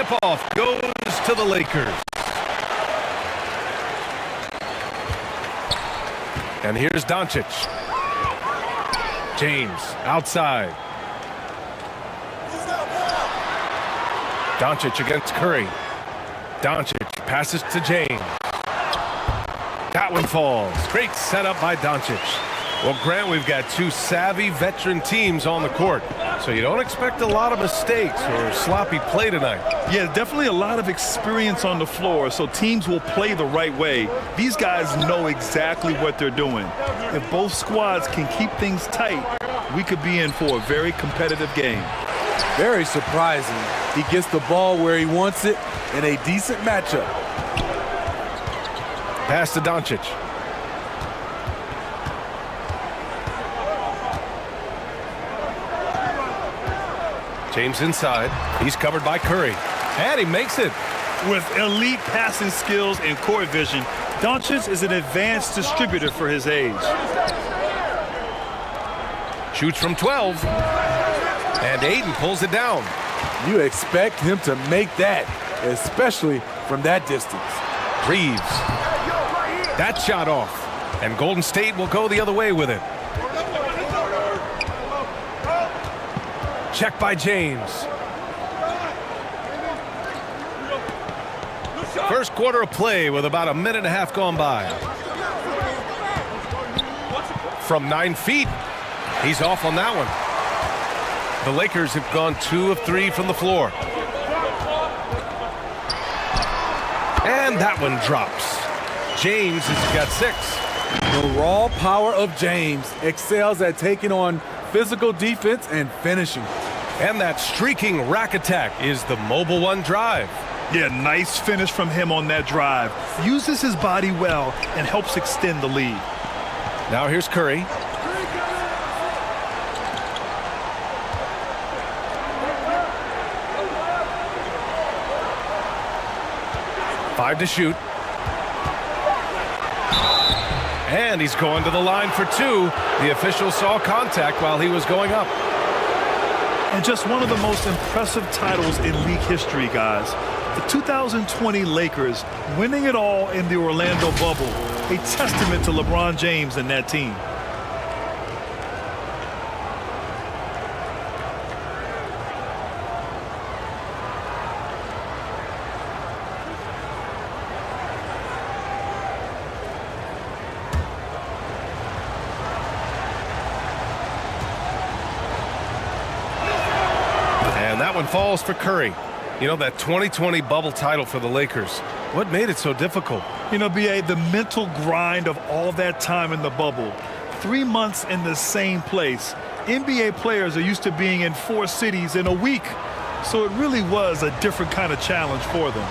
Tip-off goes to the Lakers. And here's Doncic. James outside. Doncic against Curry. Doncic passes to James. That one falls. Great setup by Doncic. Well, Grant, we've got two savvy veteran teams on the court, so you don't expect a lot of mistakes or sloppy play tonight. Yeah, definitely a lot of experience on the floor, so teams will play the right way. These guys know exactly what they're doing. If both squads can keep things tight, we could be in for a very competitive game. Very surprising. He gets the ball where he wants it in a decent matchup. Pass to Doncic. James inside. He's covered by Curry. And he makes it. With elite passing skills and court vision, Doncic is an advanced distributor for his age. Shoots from 12. And Ayton pulls it down. You expect him to make that, especially from that distance. Reeves. That shot off. And Golden State will go the other way with it. Check by James. First quarter of play with about a minute and a half gone by. From 9 feet, he's off on that one. The Lakers have gone 2 of 3 from the floor. And that one drops. James has got 6. The raw power of James excels at taking on physical defense and finishing. And that streaking rack attack is the mobile one drive. Yeah, nice finish from him on that drive. Uses his body well and helps extend the lead. Now here's Curry. Five to shoot. And he's going to the line for 2. The official saw contact while he was going up. And just one of the most impressive titles in league history, guys. The 2020 Lakers winning it all in the Orlando bubble. A testament to LeBron James and that team. That one falls for Curry. You know, that 2020 bubble title for the Lakers. What made it so difficult? You know, B.A., the mental grind of all that time in the bubble. 3 months in the same place. NBA players are used to being in 4 cities in a week. So it really was a different kind of challenge for them.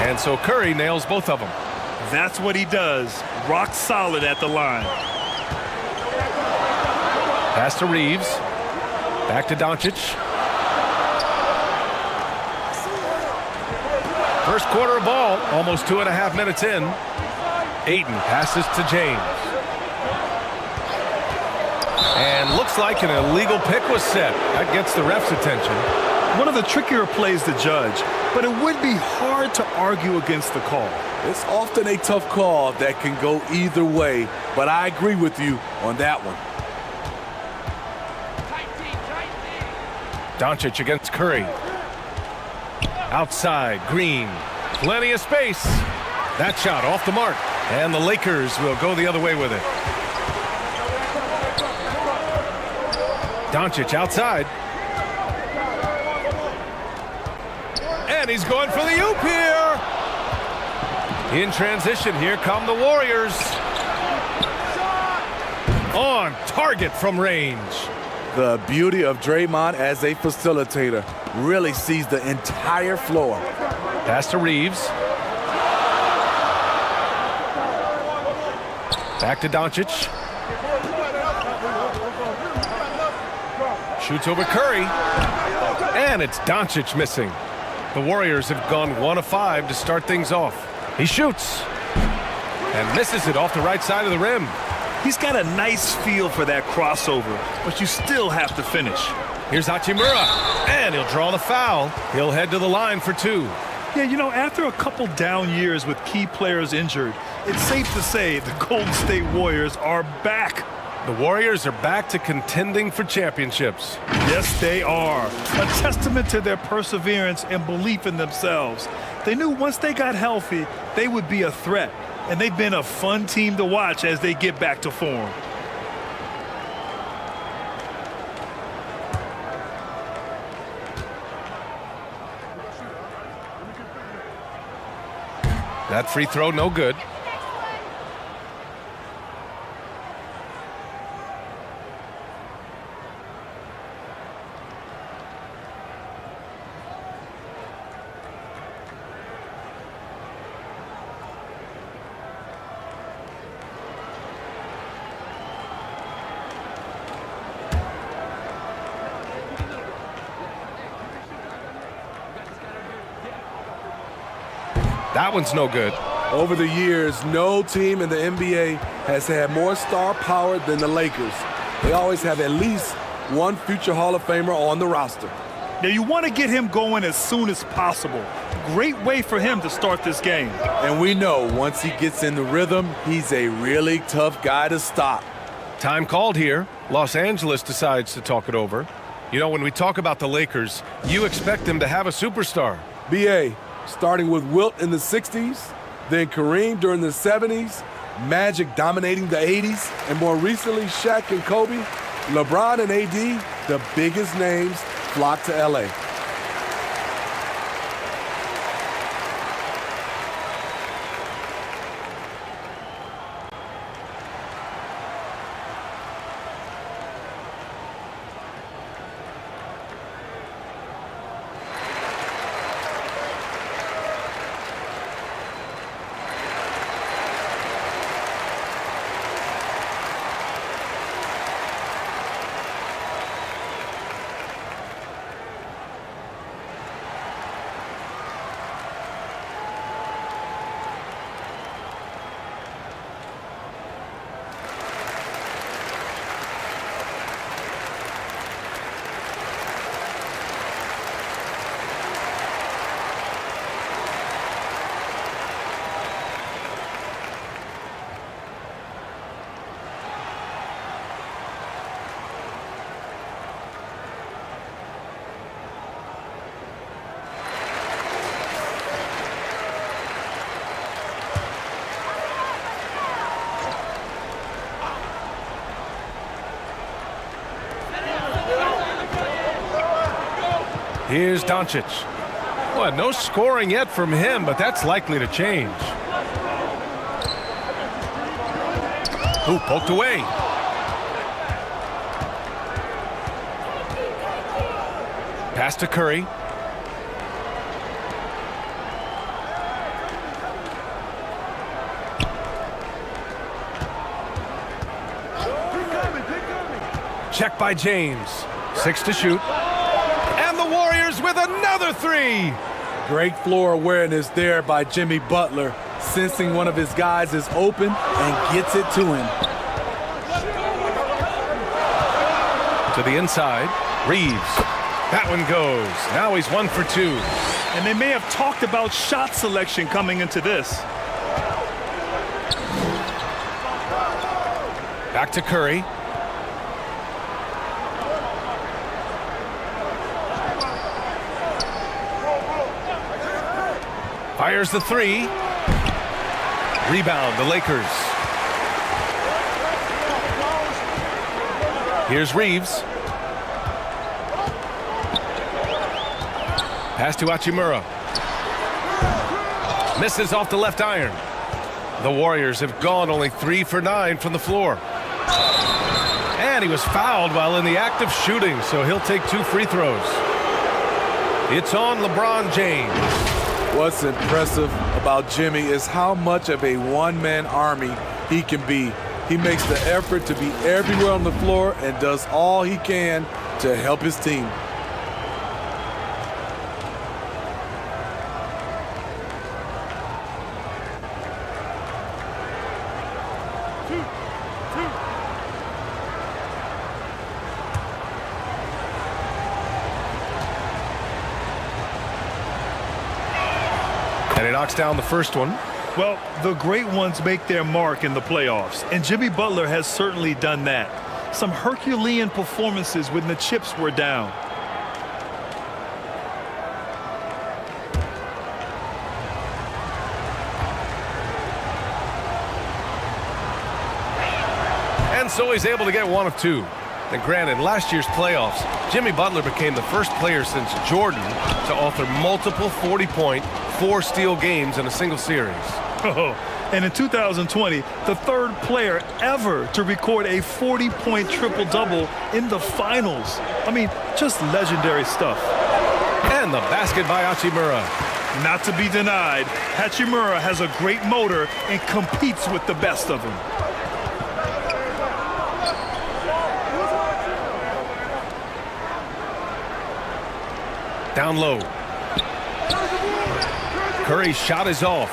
And so Curry nails both of them. That's what he does. Rock solid at the line. Pass to Reeves. Back to Doncic. First quarter of ball, almost 2.5 minutes in. Ayton passes to James. And looks like an illegal pick was set. That gets the ref's attention. One of the trickier plays to judge, but it would be hard to argue against the call. It's often a tough call that can go either way, but I agree with you on that one. Doncic against Curry. Outside, Green. Plenty of space. That shot off the mark. And the Lakers will go the other way with it. Doncic outside. And he's going for the oop here. In transition, here come the Warriors. On target from range. The beauty of Draymond as a facilitator really sees the entire floor. Pass to Reeves. Back to Doncic. Shoots over Curry. And it's Doncic missing. The Warriors have gone 1 of 5 to start things off. He shoots. And misses it off the right side of the rim. He's got a nice feel for that crossover, but you still have to finish. Here's Hachimura, and he'll draw the foul. He'll head to the line for 2. Yeah, you know, after a couple down years with key players injured, it's safe to say the Golden State Warriors are back. The Warriors are back to contending for championships. Yes, they are. A testament to their perseverance and belief in themselves. They knew once they got healthy, they would be a threat. And they've been a fun team to watch as they get back to form. That free throw, no good. That one's no good. Over the years, no team in the NBA has had more star power than the Lakers. They always have at least one future Hall of Famer on the roster. Now, you want to get him going as soon as possible. Great way for him to start this game. And we know once he gets in the rhythm, he's a really tough guy to stop. Time called here. Los Angeles decides to talk it over. You know, when we talk about the Lakers, you expect them to have a superstar. B.A., starting with Wilt in the 60s, then Kareem during the 70s, Magic dominating the 80s, and more recently Shaq and Kobe, LeBron and AD, the biggest names flock to L.A. Here's Doncic. Well, no scoring yet from him, but that's likely to change. Ooh, poked away. Pass to Curry. Check by James. 6 to shoot. And the Warriors with another 3. Great floor awareness there by Jimmy Butler, sensing one of his guys is open and gets it to him. To the inside, Reeves. That one goes. Now he's 1 for 2. And they may have talked about shot selection coming into this. Back to Curry. Fires the 3. Rebound, the Lakers. Here's Reeves. Pass to Hachimura. Misses off the left iron. The Warriors have gone only 3 for 9 from the floor. And he was fouled while in the act of shooting, so he'll take 2 free throws. It's on LeBron James. What's impressive about Jimmy is how much of a one-man army he can be. He makes the effort to be everywhere on the floor and does all he can to help his team. knocks down the first one. Well, the great ones make their mark in the playoffs, and Jimmy Butler has certainly done that. Some Herculean performances when the chips were down. And so he's able to get one of two. And granted, last year's playoffs, Jimmy Butler became the first player since Jordan to author multiple 40-point, 4-steal games in a single series. And in 2020, the third player ever to record a 40-point triple-double in the finals. I mean, just legendary stuff. And the basket by Hachimura. Not to be denied, Hachimura has a great motor and competes with the best of them. Down low. Curry's shot is off.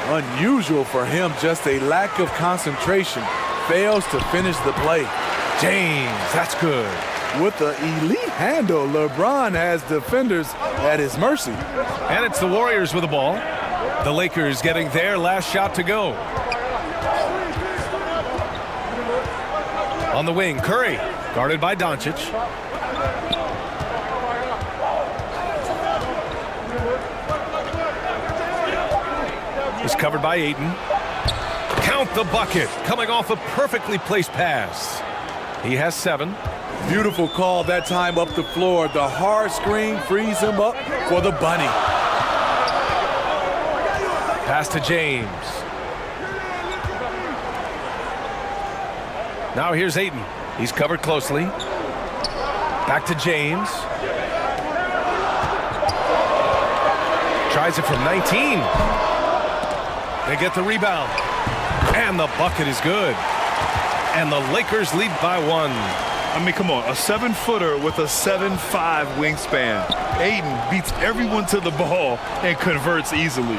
Unusual for him, just a lack of concentration. Fails to finish the play. James, that's good. With the elite handle, LeBron has defenders at his mercy. And it's the Warriors with the ball. The Lakers getting their last shot to go. On the wing, Curry, guarded by Doncic. Is covered by Ayton. Count the bucket, coming off a perfectly placed pass. He has 7. Beautiful call that time up the floor. The hard screen frees him up for the bunny. Pass to James. Now here's Ayton. He's covered closely. Back to James. Tries it from 19. They get the rebound. And the bucket is good. And the Lakers lead by 1. I mean, come on, a 7-footer with a 7'5" wingspan. Ayton beats everyone to the ball and converts easily.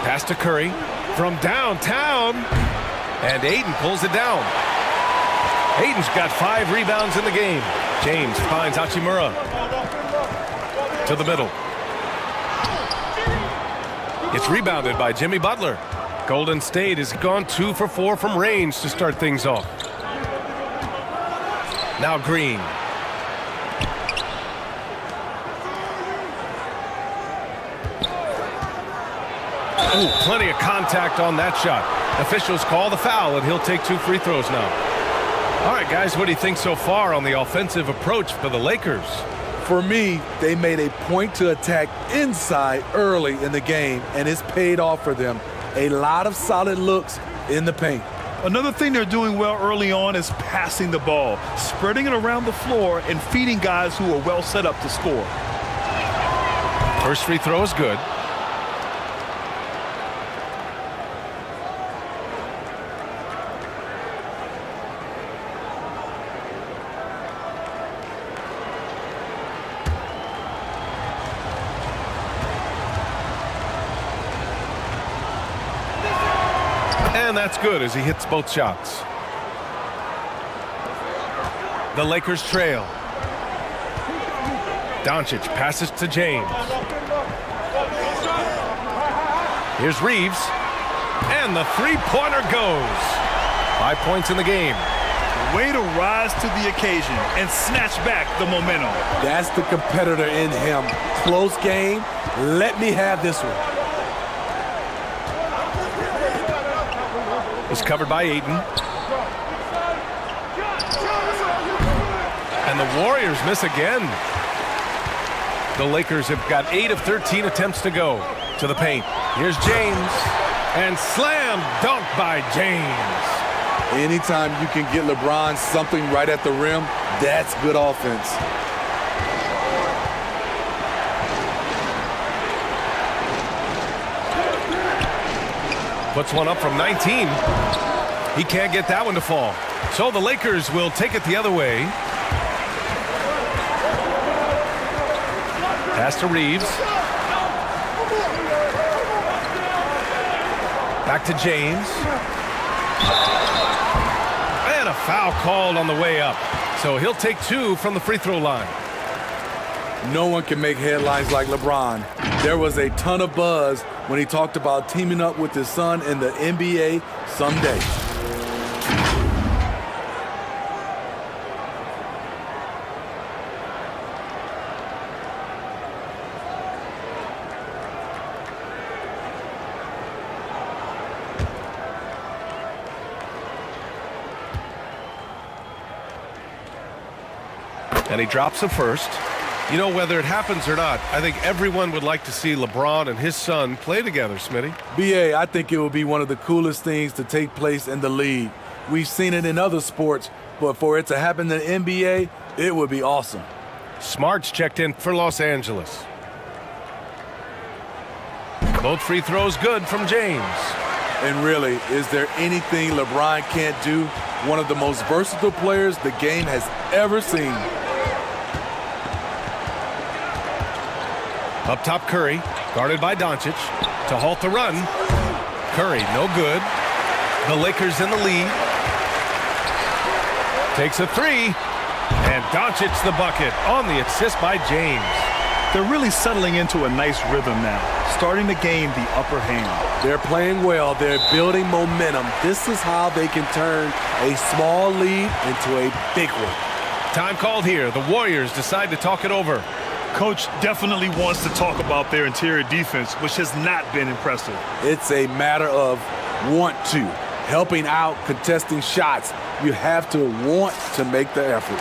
Pass to Curry from downtown. And Ayton pulls it down. Ayton's got 5 rebounds in the game. James finds Hachimura. To the middle. It's rebounded by Jimmy Butler. Golden State has gone 2 for 4 from range to start things off. Now Green. Ooh, plenty of contact on that shot. Officials call the foul, and he'll take 2 free throws now. All right, guys, what do you think so far on the offensive approach for the Lakers? For me, they made a point to attack inside early in the game, and it's paid off for them. A lot of solid looks in the paint. Another thing they're doing well early on is passing the ball, spreading it around the floor and feeding guys who are well set up to score. First free throw is good. And that's good as he hits both shots. The Lakers trail. Doncic passes to James. Here's Reeves. And the three-pointer goes. 5 points in the game. Way to rise to the occasion and snatch back the momentum. That's the competitor in him. Close game. Let me have this one. Is covered by Ayton. And the Warriors miss again. The Lakers have got 8 of 13 attempts to go to the paint. Here's James. And slam dunk by James. Anytime you can get LeBron something right at the rim, that's good offense. Puts one up from 19. He can't get that one to fall. So the Lakers will take it the other way. Pass to Reeves. Back to James. And a foul called on the way up. So he'll take 2 from the free throw line. No one can make headlines like LeBron. There was a ton of buzz when he talked about teaming up with his son in the NBA someday. And he drops the first. You know, whether it happens or not, I think everyone would like to see LeBron and his son play together, Smitty. BA, I think it would be one of the coolest things to take place in the league. We've seen it in other sports, but for it to happen in the NBA, it would be awesome. Smart's checked in for Los Angeles. Both free throws good from James. And really, is there anything LeBron can't do? One of the most versatile players the game has ever seen. Up top, Curry, guarded by Doncic, to halt the run. Curry, no good. The Lakers in the lead. Takes a three, and Doncic the bucket on the assist by James. They're really settling into a nice rhythm now, starting to gain the upper hand. They're playing well. They're building momentum. This is how they can turn a small lead into a big one. Time called here. The Warriors decide to talk it over. Coach definitely wants to talk about their interior defense, which has not been impressive. It's a matter of want to, helping out, contesting shots. You have to want to make the effort.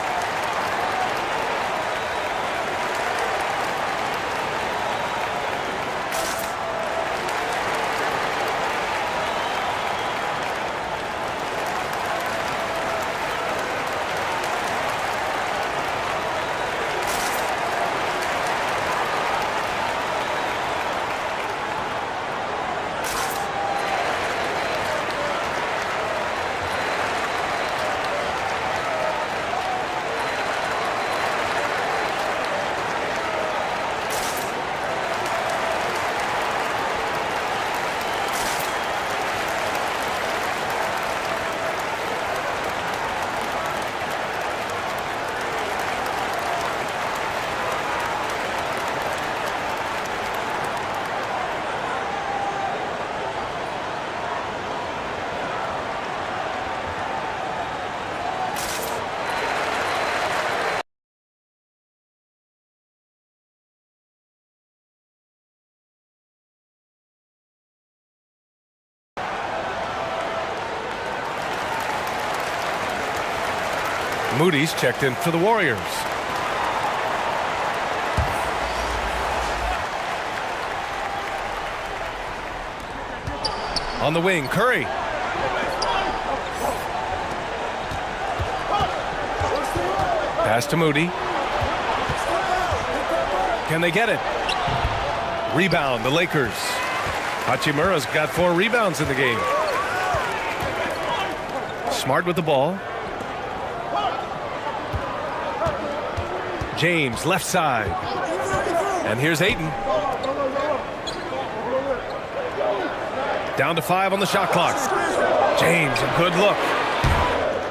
Moody's checked in for the Warriors. On the wing, Curry. Pass to Moody. Can they get it? Rebound, the Lakers. Hachimura's got 4 rebounds in the game. Smart with the ball. James, left side. And here's Ayton. Down to 5 on the shot clock. James, a good look.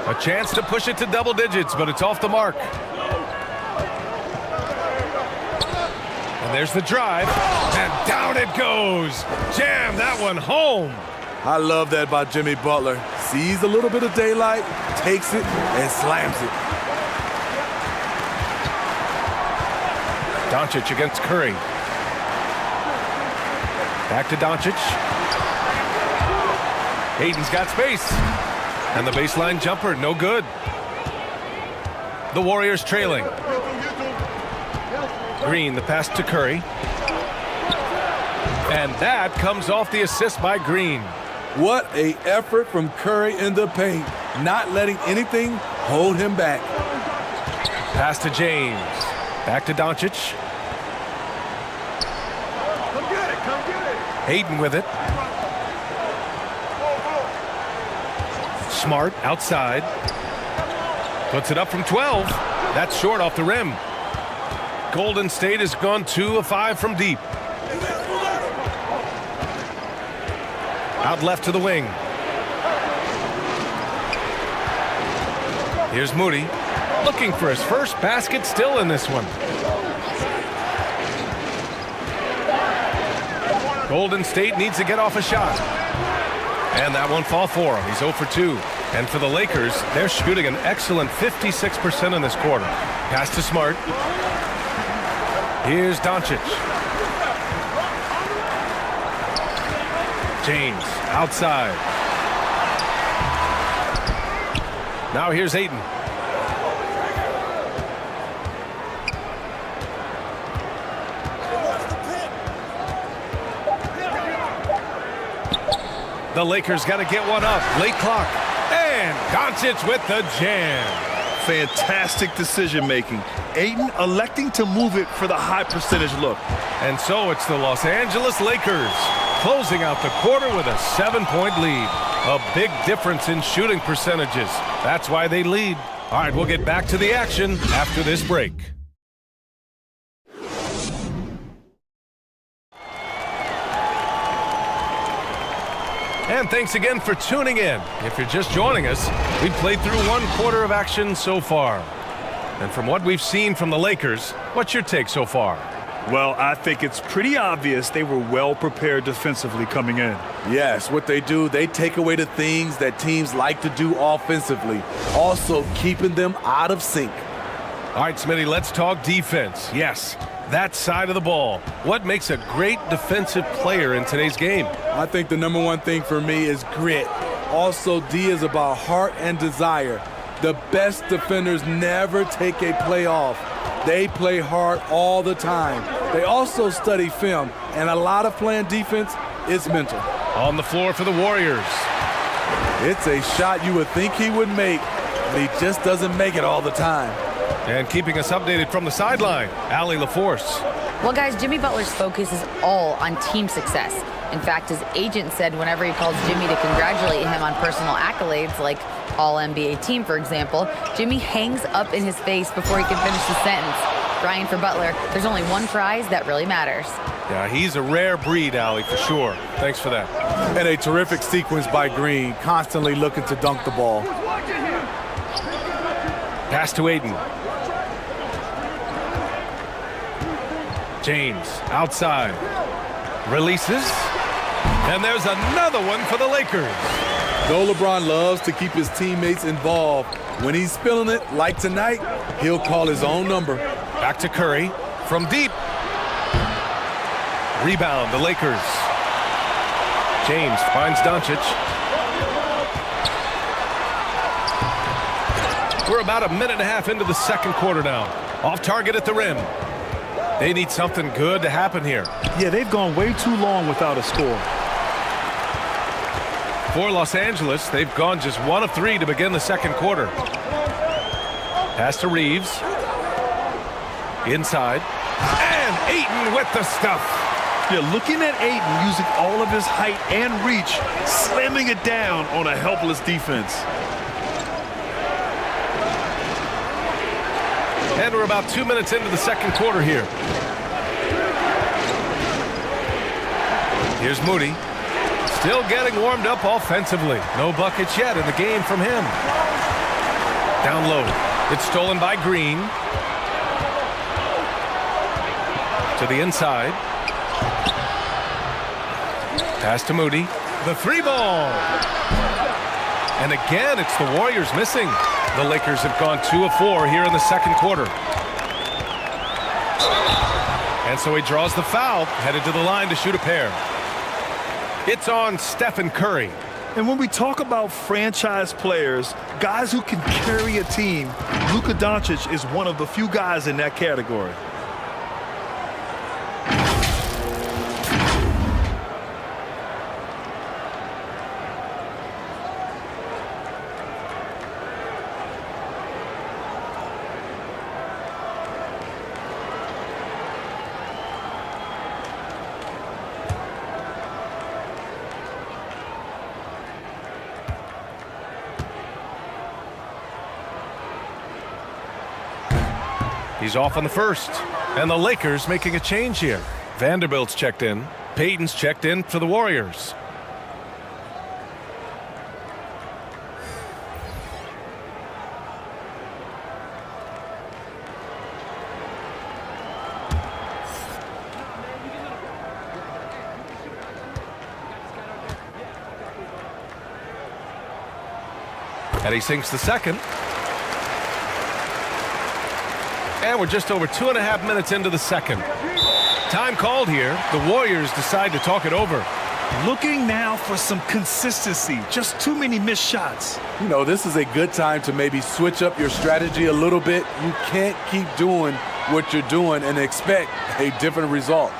A chance to push it to double digits, but it's off the mark. And there's the drive. And down it goes. Jam that one home. I love that by Jimmy Butler. Sees a little bit of daylight, takes it, and slams it. Doncic against Curry. Back to Doncic. Hayden's got space. And the baseline jumper, no good. The Warriors trailing. Green, the pass to Curry. And that comes off the assist by Green. What an effort from Curry in the paint, not letting anything hold him back. Pass to James. Back to Doncic. Hayden with it. Smart outside. Puts it up from 12. That's short off the rim. Golden State has gone 2 of 5 from deep. Out left to the wing. Here's Moody. Looking for his first basket still in this one. Golden State needs to get off a shot. And that won't fall for him. He's 0 for 2. And for the Lakers, they're shooting an excellent 56% in this quarter. Pass to Smart. Here's Doncic. James outside. Now here's Ayton. The Lakers got to get one up. Late clock. And Doncic with the jam. Fantastic decision-making. Ayton electing to move it for the high percentage look. And so it's the Los Angeles Lakers closing out the quarter with a 7-point lead. A big difference in shooting percentages. That's why they lead. All right, we'll get back to the action after this break. And thanks again for tuning in. If you're just joining us, we've played through one quarter of action so far. And from what we've seen from the Lakers, what's your take so far? Well, I think it's pretty obvious they were well prepared defensively coming in. Yes, what they do, they take away the things that teams like to do offensively, also keeping them out of sync. All right, Smitty, let's talk defense. Yes, that side of the ball. What makes a great defensive player in today's game? I think the number one thing for me is grit. Also, D is about heart and desire. The best defenders never take a play off. They play hard all the time. They also study film, and a lot of playing defense is mental. On the floor for the Warriors. It's a shot you would think he would make, but he just doesn't make it all the time. And keeping us updated from the sideline, Allie LaForce. Well, guys, Jimmy Butler's focus is all on team success. In fact, his agent said whenever he calls Jimmy to congratulate him on personal accolades, like All-NBA team, for example, Jimmy hangs up in his face before he can finish the sentence. Ryan, for Butler, there's only one prize that really matters. Yeah, he's a rare breed, Allie, for sure. Thanks for that. And a terrific sequence by Green, constantly looking to dunk the ball. Pass to Ayton. James outside. Releases. And there's another one for the Lakers. Though LeBron loves to keep his teammates involved, when he's feeling it, like tonight, he'll call his own number. Back to Curry from deep. Rebound, the Lakers. James finds Doncic. We're about a minute and a half into the second quarter now. Off target at the rim. They need something good to happen here. Yeah, they've gone way too long without a score. For Los Angeles, they've gone just 1 of 3 to begin the second quarter. Pass to Reeves. Inside. And Ayton with the stuff. Yeah, looking at Ayton using all of his height and reach, slamming it down on a helpless defense. And we're about 2 minutes into the second quarter here. Here's Moody. Still getting warmed up offensively. No buckets yet in the game from him. Down low. It's stolen by Green. To the inside. Pass to Moody. The 3-ball. And again, it's the Warriors missing. The Lakers have gone 2 of 4 here in the second quarter. And so he draws the foul, headed to the line to shoot a pair. It's on Stephen Curry. And when we talk about franchise players, guys who can carry a team, Luka Doncic is one of the few guys in that category. He's off on the first. And the Lakers making a change here. Vanderbilt's checked in. Payton's checked in for the Warriors. And he sinks the second. And we're just over 2.5 minutes into the second. Time called here. The Warriors decide to talk it over. Looking now for some consistency. Just too many missed shots. You know, this is a good time to maybe switch up your strategy a little bit. You can't keep doing what you're doing and expect a different result.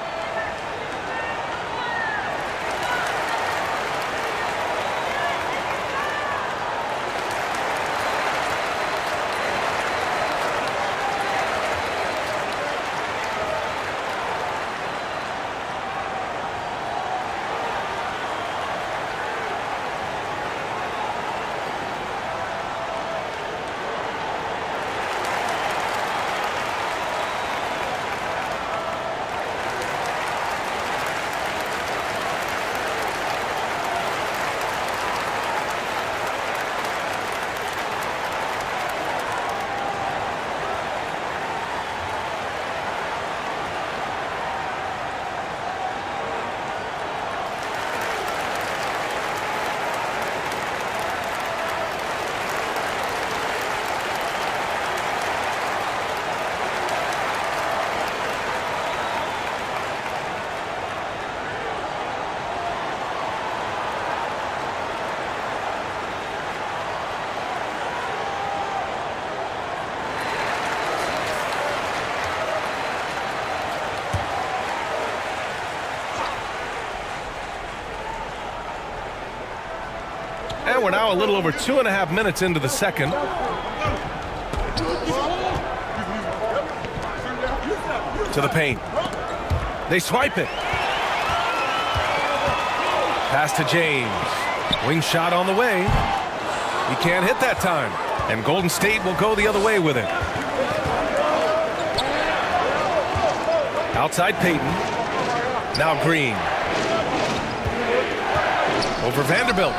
And we're now a little over 2.5 minutes into the second. To the paint. They swipe it. Pass to James. Wing shot on the way. He can't hit that time. And Golden State will go the other way with it. Outside Payton. Now Green. Over Vanderbilt.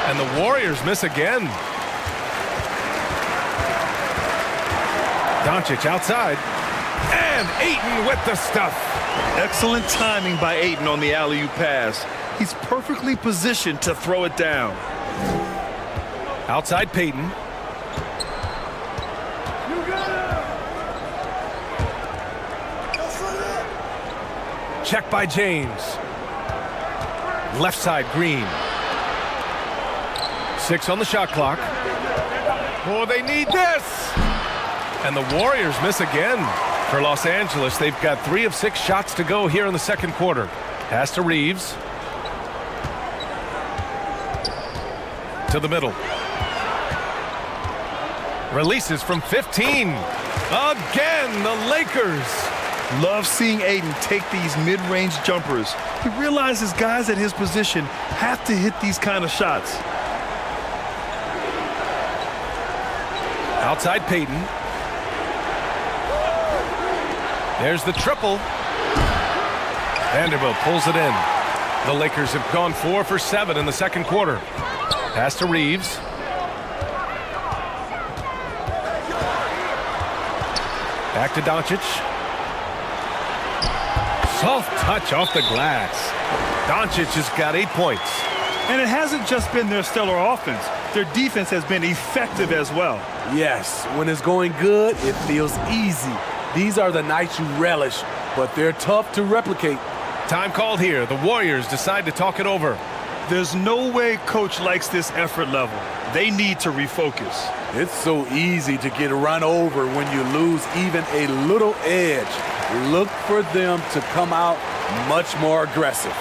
And the Warriors miss again. Doncic outside. And Ayton with the stuff. Excellent timing by Ayton on the alley-oop pass. He's perfectly positioned to throw it down. Outside Payton. Check by James. Left side Green. 6 on the shot clock. Oh, they need this. And the Warriors miss again. For Los Angeles, they've got 3 of 6 shots to go here in the second quarter. Pass to Reeves. To the middle. Releases from 15. Again, the Lakers. Love seeing Ayton take these mid-range jumpers. He realizes guys at his position have to hit these kind of shots. Outside Payton. There's the triple. Vanderbilt pulls it in. The Lakers have gone 4 for 7 in the second quarter. Pass to Reeves. Back to Doncic. Soft touch off the glass. Doncic has got 8 points. And it hasn't just been their stellar offense. Their defense has been effective as well. Yes, when it's going good, it feels easy. These are the nights you relish, but they're tough to replicate. Time called here. The Warriors decide to talk it over. There's no way coach likes this effort level. They need to refocus. It's so easy to get run over when you lose even a little edge. Look for them to come out much more aggressive.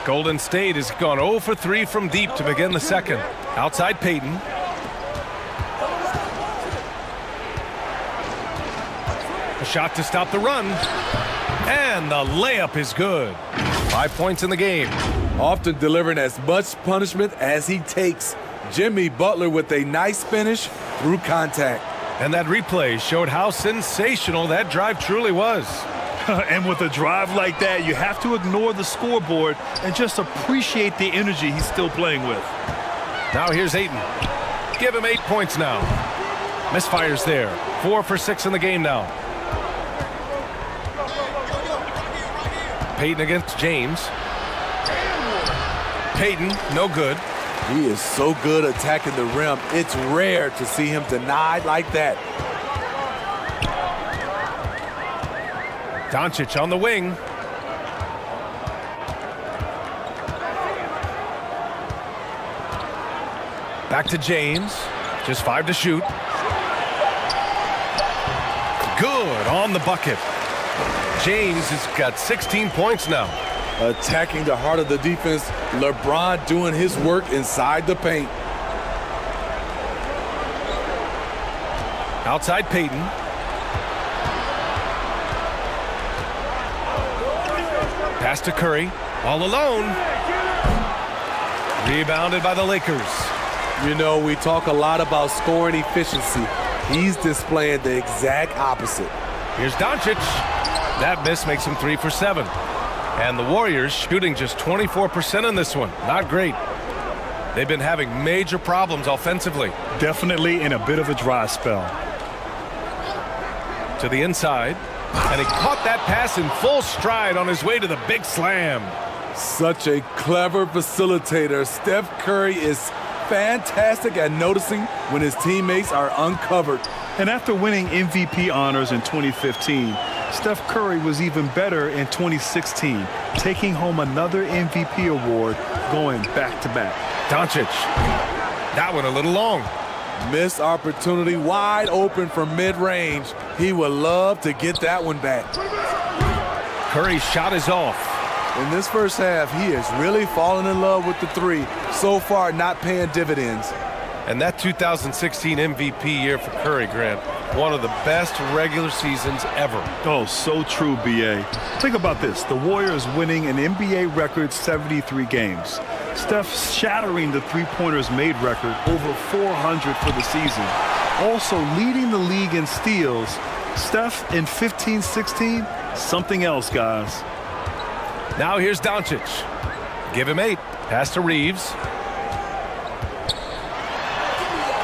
Golden State has gone 0 for 3 from deep to begin the second. Outside Payton. A shot to stop the run. And the layup is good. 5 points in the game. Often delivering as much punishment as he takes. Jimmy Butler with a nice finish through contact. And that replay showed how sensational that drive truly was. And with a drive like that, you have to ignore the scoreboard and just appreciate the energy he's still playing with. Now here's Ayton. Give him 8 points now. Misfires there. 4 for 6 in the game now. Payton against James. Payton, no good. He is so good attacking the rim. It's rare to see him denied like that. Doncic on the wing. Back to James. Just 5 to shoot. Good on the bucket. James has got 16 points now. Attacking the heart of the defense. LeBron doing his work inside the paint. Outside Payton. Pass to Curry. All alone. Rebounded by the Lakers. You know, we talk a lot about scoring efficiency. He's displaying the exact opposite. Here's Doncic. That miss makes him 3 for 7. And the Warriors shooting just 24% in this one. Not great. They've been having major problems offensively. Definitely in a bit of a dry spell. To the inside. And he caught that pass in full stride on his way to the big slam. Such a clever facilitator. Steph Curry is fantastic at noticing when his teammates are uncovered. And after winning MVP honors in 2015, Steph Curry was even better in 2016, taking home another MVP award, going back-to-back. Doncic. That one a little long. Missed opportunity, wide open from mid-range. He would love to get that one back. Curry's shot is off. In this first half, he is really falling in love with the three. So far, not paying dividends. And that 2016 MVP year for Curry, Grant, one of the best regular seasons ever. Oh, so true, B.A. Think about this. The Warriors winning an NBA record 73 games. Steph shattering the three-pointers made record, over 400 for the season. Also leading the league in steals. Steph in 15-16, something else, guys. Now here's Doncic. Give him 8. Pass to Reeves.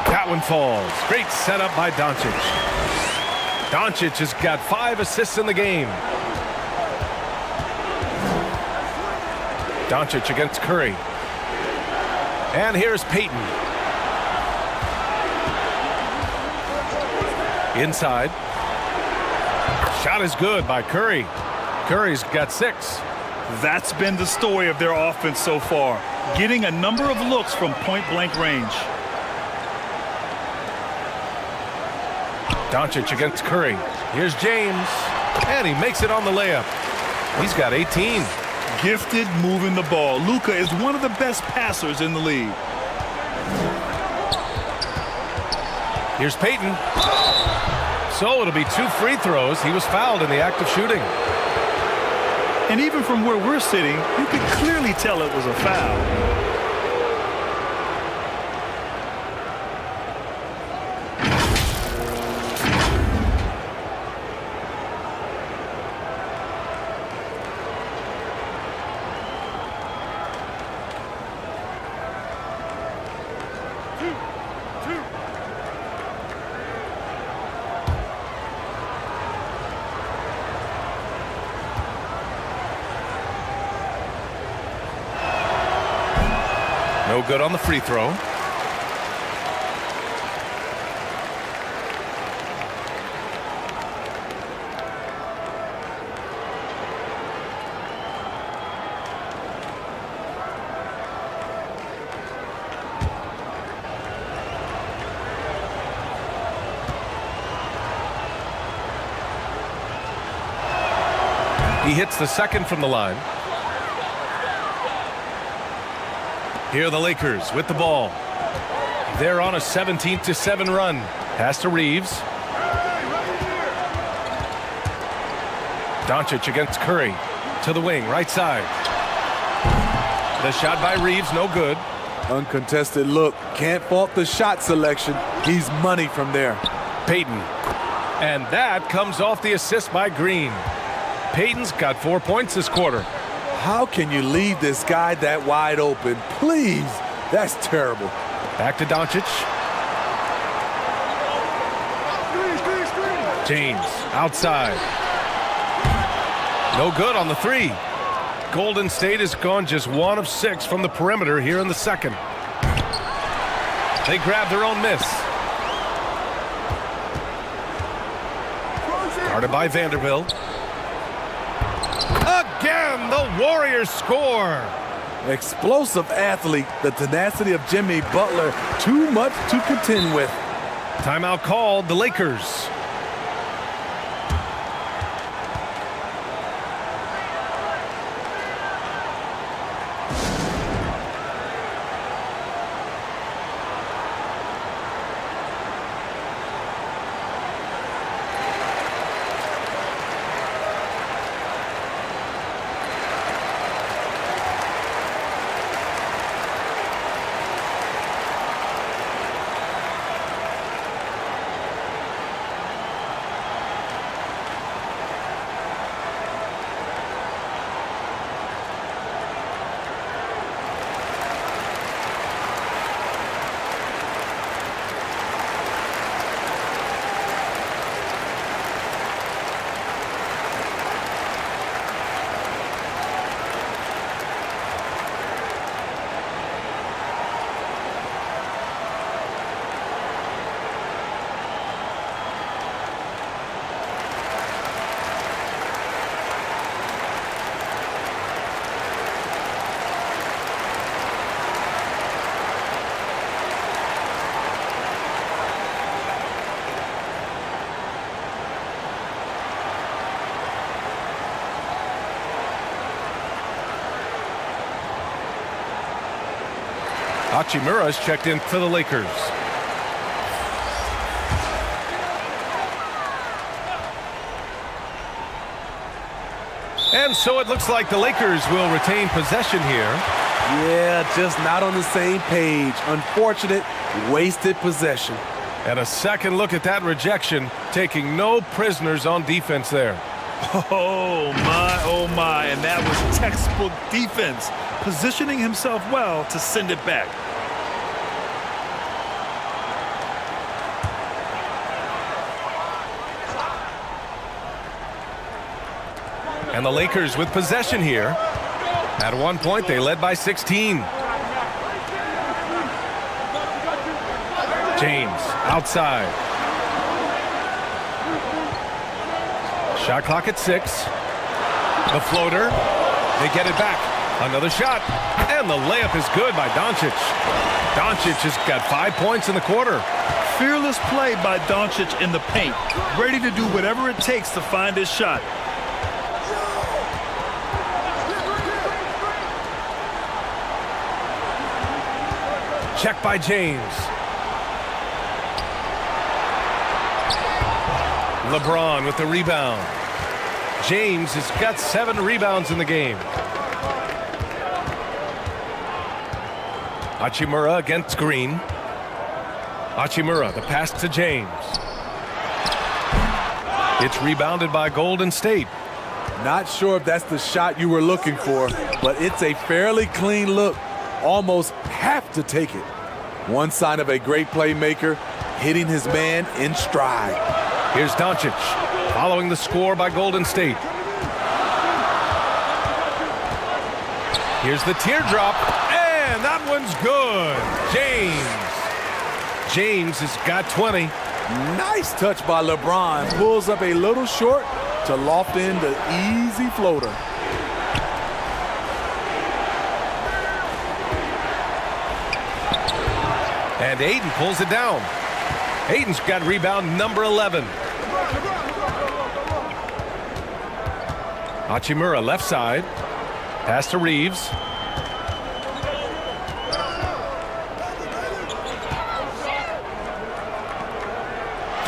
That one falls. Great setup by Doncic. Doncic has got 5 assists in the game. Doncic against Curry. And here's Payton. Inside. Shot is good by Curry. Curry's got 6. That's been the story of their offense so far, getting a number of looks from point-blank range. Doncic against Curry. Here's James. And he makes it on the layup. He's got 18. Gifted moving the ball. Luka is one of the best passers in the league. Here's Payton. So it'll be 2 free throws. He was fouled in the act of shooting. And even from where we're sitting, you can clearly tell it was a foul. No good on the free throw. He hits the second from the line. Here are the Lakers with the ball. They're on a 17-7 run. Pass to Reeves. Doncic against Curry. To the wing, right side. The shot by Reeves, no good. Uncontested look. Can't fault the shot selection. He's money from there. Payton. And that comes off the assist by Green. Payton's got 4 points this quarter. How can you leave this guy that wide open? Please. That's terrible. Back to Doncic. James outside. No good on the three. Golden State has gone just 1 of 6 from the perimeter here in the second. They grab their own miss. Guarded by Vanderbilt. Again, the Warriors score. Explosive athlete. The tenacity of Jimmy Butler. Too much to contend with. Timeout called, the Lakers. Hachimura's checked in for the Lakers. And so it looks like the Lakers will retain possession here. Yeah, just not on the same page. Unfortunate, wasted possession. And a second look at that rejection, taking no prisoners on defense there. Oh my, and that was textbook defense, positioning himself well to send it back. And the Lakers with possession here. At one point, they led by 16. James outside. Shot clock at 6. The floater. They get it back. Another shot. And the layup is good by Doncic. Doncic has got 5 points in the quarter. Fearless play by Doncic in the paint. Ready to do whatever it takes to find his shot. Check by James. LeBron with the rebound. James has got 7 rebounds in the game. Hachimura against Green. Hachimura, the pass to James. It's rebounded by Golden State. Not sure if that's the shot you were looking for, but it's a fairly clean look. Almost have to take it. One sign of a great playmaker, hitting his man in stride. Here's Doncic, following the score by Golden State. Here's the teardrop, and that one's good. James has got 20. Nice touch by LeBron. Pulls up a little short to loft in the easy floater. And Ayton pulls it down. Ayton's got rebound number 11. Hachimura left side. Pass to Reeves.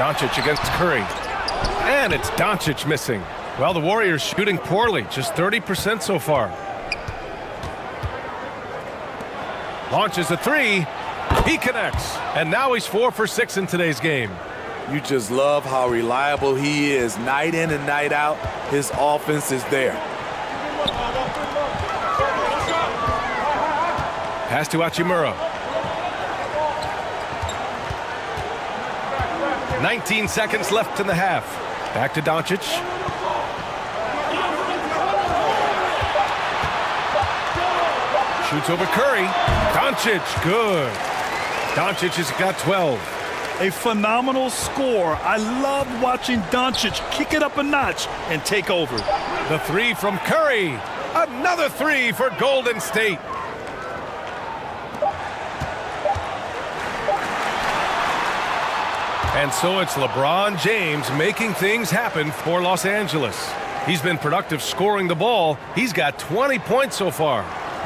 Doncic against Curry. And it's Doncic missing. Well, the Warriors shooting poorly, just 30% so far. Launches a three. He connects. And now he's 4 for 6 in today's game. You just love how reliable he is. Night in and night out, his offense is there. Pass to Hachimura. 19 seconds left in the half. Back to Doncic. Shoots over Curry. Doncic, good. Doncic has got 12. A phenomenal score. I love watching Doncic kick it up a notch and take over. The three from Curry. Another three for Golden State. And so it's LeBron James making things happen for Los Angeles. He's been productive scoring the ball. He's got 20 points so far.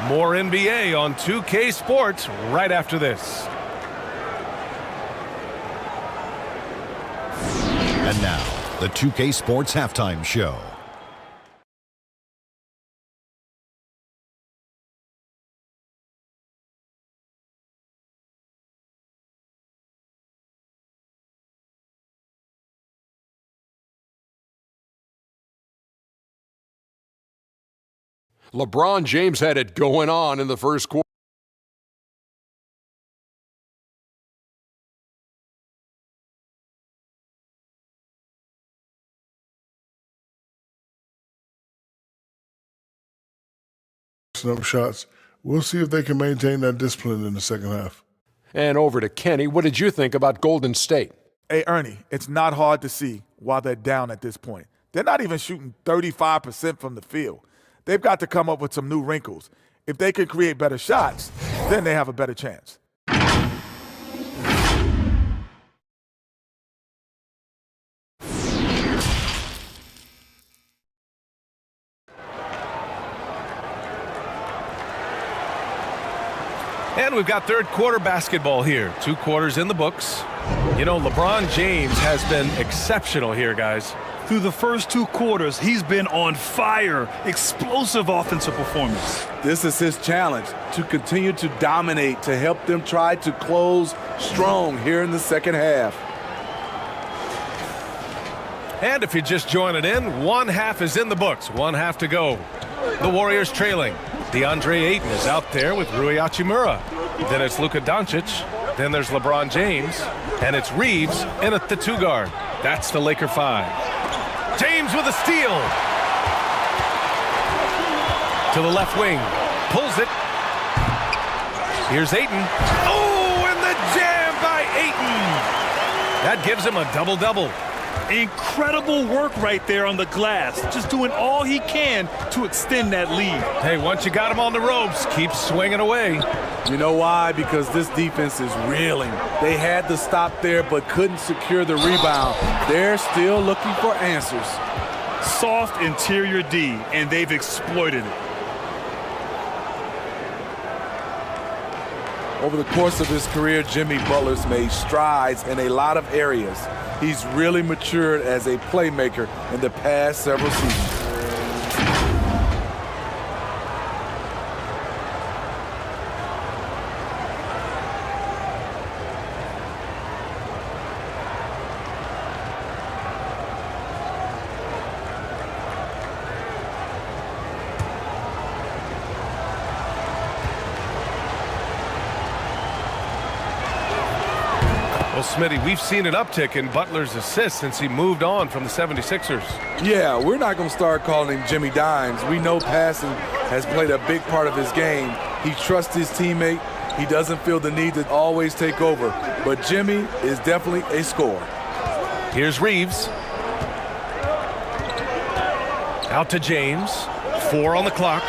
More NBA on 2K Sports right after this. And now, the 2K Sports Halftime Show. LeBron James had it going on in the first quarter. Up shots. We'll see if they can maintain that discipline in the second half. And over to Kenny. What did you think about Golden State? Hey, Ernie, it's not hard to see why they're down at this point. They're not even shooting 35% from the field. They've got to come up with some new wrinkles. If they can create better shots, then they have a better chance. And we've got third quarter basketball here. 2 quarters in the books. You know, LeBron James has been exceptional here, guys. Through the first 2 quarters, he's been on fire. Explosive offensive performance. This is his challenge, to continue to dominate, to help them try to close strong here in the second half. And if you're just joining in, 1 half is in the books. 1 half to go. The Warriors trailing. DeAndre Ayton is out there with Rui Hachimura. Then it's Luka Doncic. Then there's LeBron James. And it's Reeves in at the 2 guard. That's the Laker 5. James with a steal. To the left wing. Pulls it. Here's Ayton. Oh, and the jam by Ayton. That gives him a double-double. Incredible work right there on the glass. Just doing all he can to extend that lead. Hey, once you got him on the ropes, keep swinging away. You know why? Because this defense is reeling. They had to stop there but couldn't secure the rebound. They're still looking for answers. Soft interior D, and they've exploited it. Over the course of his career, Jimmy Butler's made strides in a lot of areas. He's really matured as a playmaker in the past several seasons. Well, Smitty, we've seen an uptick in Butler's assists since he moved on from the 76ers. Yeah, we're not going to start calling him Jimmy Dimes. We know passing has played a big part of his game. He trusts his teammate. He doesn't feel the need to always take over. But Jimmy is definitely a scorer. Here's Reeves. Out to James. 4 on the clock.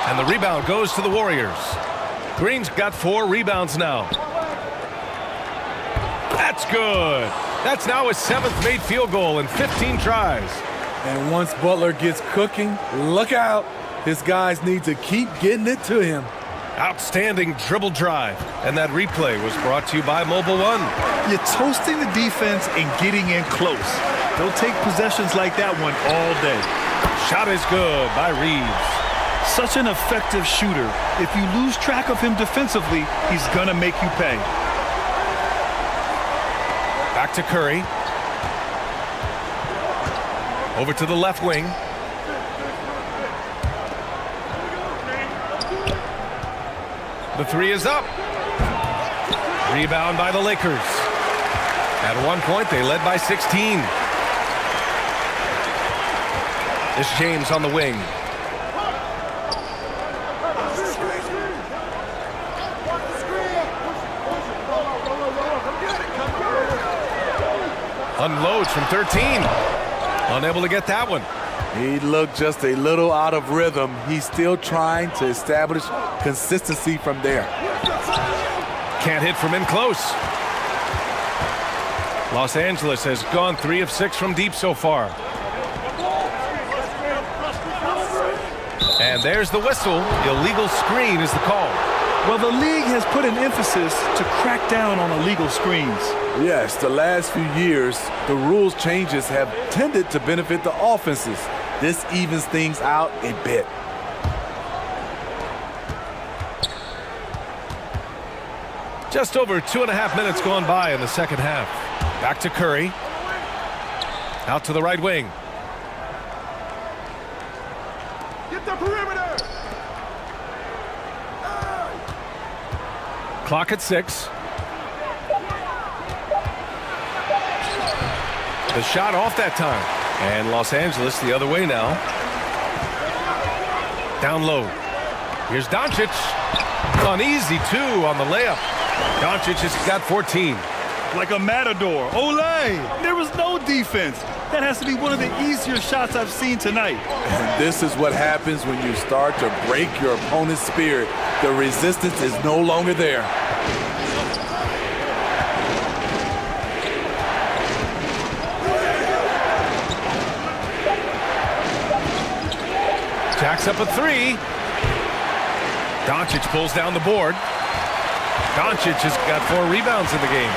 And the rebound goes to the Warriors. Green's got 4 rebounds now. That's good. That's now his 7th made field goal in 15 tries. And once Butler gets cooking, look out. His guys need to keep getting it to him. Outstanding dribble drive. And that replay was brought to you by Mobile One. You're toasting the defense and getting in close. They'll take possessions like that one all day. Shot is good by Reeves. Such an effective shooter. If you lose track of him defensively, he's gonna make you pay. Back to Curry. Over to the left wing. The three is up. Rebound by the Lakers. At one point, they led by 16. It's James on the wing. Unloads from 13. Unable to get that one. He looked just a little out of rhythm. He's still trying to establish consistency from there. Can't hit from in close. Los Angeles has gone 3 of 6 from deep so far. And there's the whistle. Illegal screen is the call. Well, the league has put an emphasis to crack down on illegal screens. Yes, the last few years, the rules changes have tended to benefit the offenses. This evens things out a bit. Just over 2.5 minutes gone by in the second half. Back to Curry. Out to the right wing. Get the perimeter! Clock at 6. The shot off that time. And Los Angeles the other way now. Down low. Here's Doncic. Uneasy, too, on the layup. Doncic has got 14. Like a matador. Olay! There was no defense. That has to be one of the easier shots I've seen tonight. And this is what happens when you start to break your opponent's spirit. The resistance is no longer there. Jacks up a 3. Doncic pulls down the board. Doncic has got 4 rebounds in the game.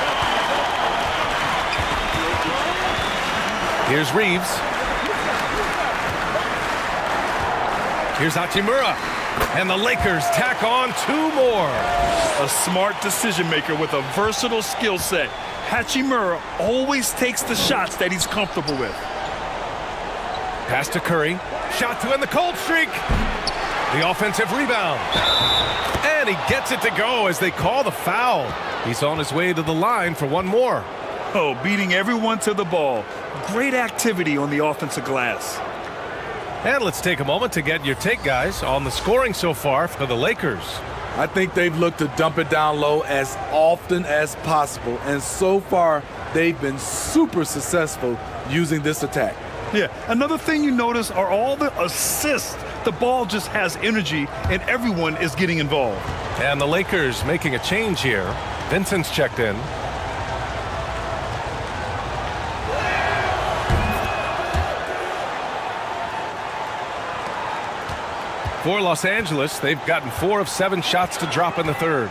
Here's Reeves. Here's Hachimura. And the Lakers tack on 2 more. A smart decision maker with a versatile skill set. Hachimura always takes the shots that he's comfortable with. Pass to Curry. Shot to end the cold streak. The offensive rebound. And he gets it to go as they call the foul. He's on his way to the line for 1 more. Oh, beating everyone to the ball. Great activity on the offensive glass. And let's take a moment to get your take, guys, on the scoring so far for the Lakers. I think they've looked to dump it down low as often as possible. And so far, they've been super successful using this attack. Yeah, another thing you notice are all the assists. The ball just has energy, and everyone is getting involved. And the Lakers making a change here. Vincent's checked in. For Los Angeles, they've gotten 4 of 7 shots to drop in the third.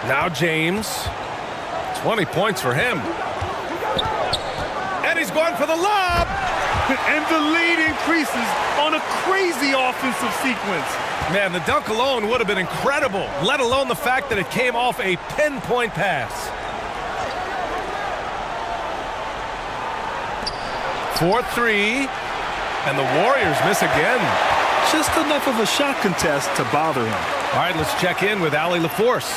Now James. 20 points for him. And he's going for the lob. And the lead increases on a crazy offensive sequence. Man, the dunk alone would have been incredible, let alone the fact that it came off a pinpoint pass. 4-3, and the Warriors miss again. Just enough of a shot contest to bother him. All right, let's check in with Allie LaForce.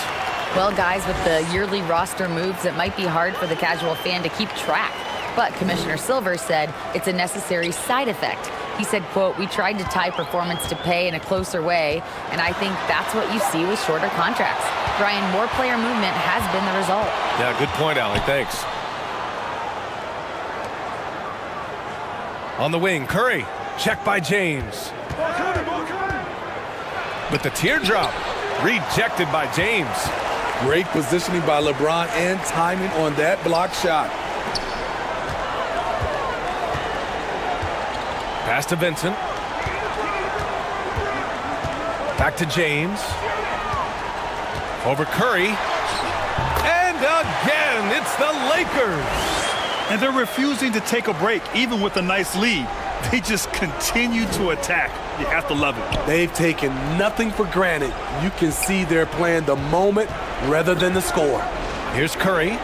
Well, guys, with the yearly roster moves, it might be hard for the casual fan to keep track. But Commissioner Silver said it's a necessary side effect. He said, quote, "We tried to tie performance to pay in a closer way, and I think that's what you see with shorter contracts." Brian, more player movement has been the result. Yeah, good point, Allie. Thanks. On the wing, Curry. Check by James. But the teardrop rejected by James. Great positioning by LeBron and timing on that block shot. Pass to Vincent. Back to James. Over Curry. And again, it's the Lakers. And they're refusing to take a break, even with a nice lead. They just continue to attack. You have to love it. They've taken nothing for granted. You can see they're playing the moment rather than the score. Here's Curry.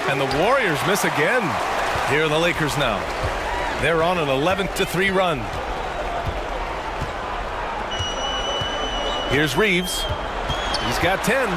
And the Warriors miss again. Here are the Lakers now. They're on an 11-3 run. Here's Reeves. He's got 10.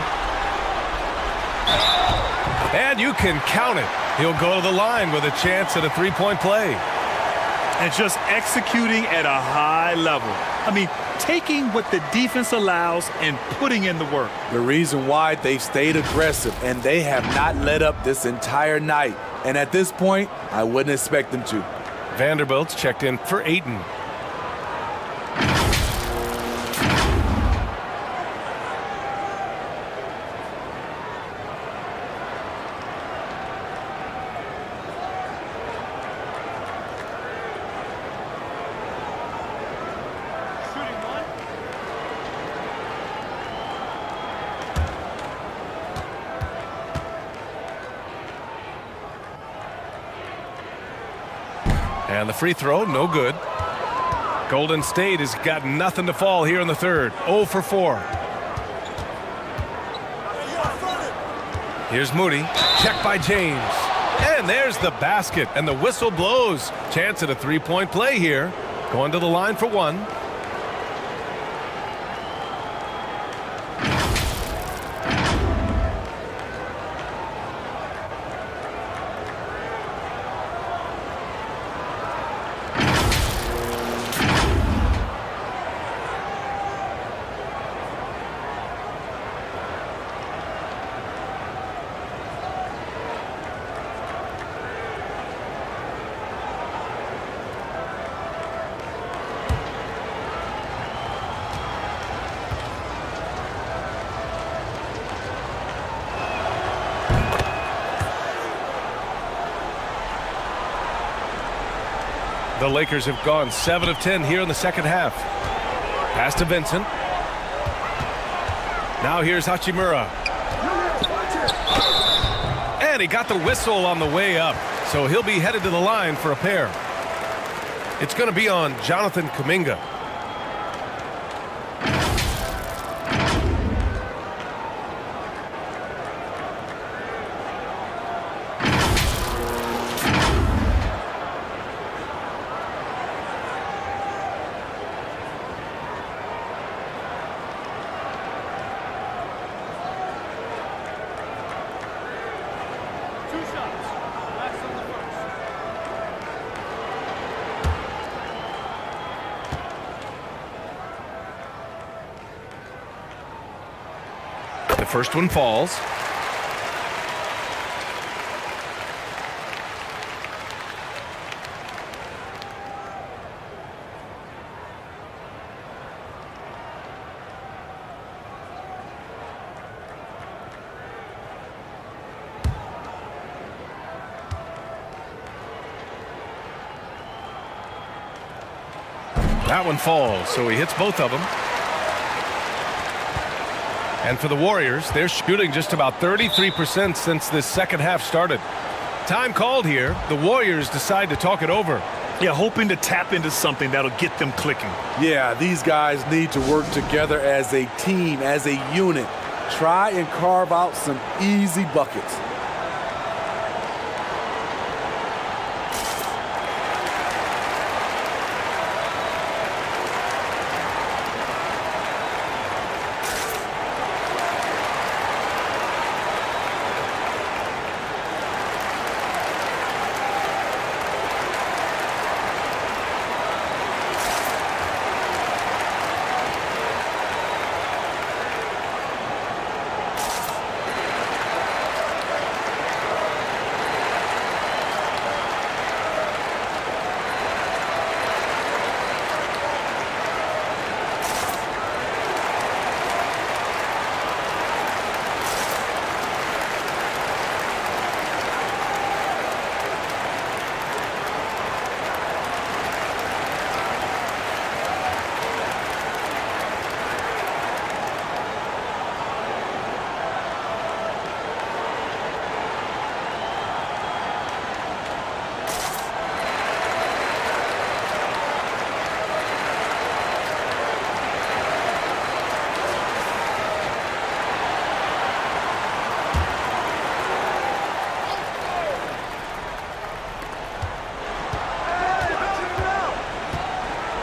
And you can count it. He'll go to the line with a chance at a three-point play. And just executing at a high level. I mean, taking what the defense allows and putting in the work. The reason why they stayed aggressive, and they have not let up this entire night. And at this point, I wouldn't expect them to. Vanderbilt's checked in for Ayton. And the free throw, no good. Golden State has got nothing to fall here in the third. 0 for 4. Here's Moody. Checked by James. And there's the basket. And the whistle blows. Chance at a three-point play here. Going to the line for one. The Lakers have gone 7 of 10 here in the second half. Pass to Vincent. Now here's Hachimura. And he got the whistle on the way up, so he'll be headed to the line for a pair. It's going to be on Jonathan Kuminga. The first one falls. That one falls, so he hits both of them. And for the Warriors, they're shooting just about 33% since this second half started. Time called here. The Warriors decide to talk it over. Yeah, hoping to tap into something that'll get them clicking. Yeah, these guys need to work together as a team, as a unit. Try and carve out some easy buckets.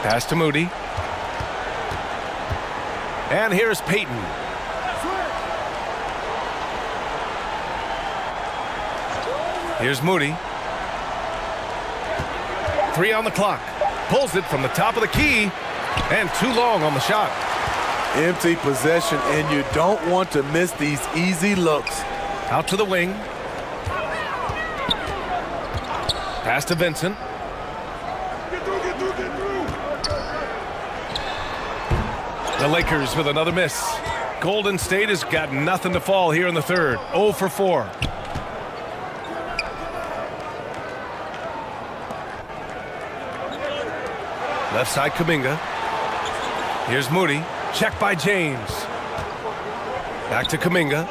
Pass to Moody. And here's Payton. Here's Moody. 3 on the clock. Pulls it from the top of the key. And too long on the shot. Empty possession, and you don't want to miss these easy looks. Out to the wing. Pass to Vincent. The Lakers with another miss. Golden State has got nothing to fall here in the third. 0 for 4. Left side, Kuminga. Here's Moody. Check by James. Back to Kuminga.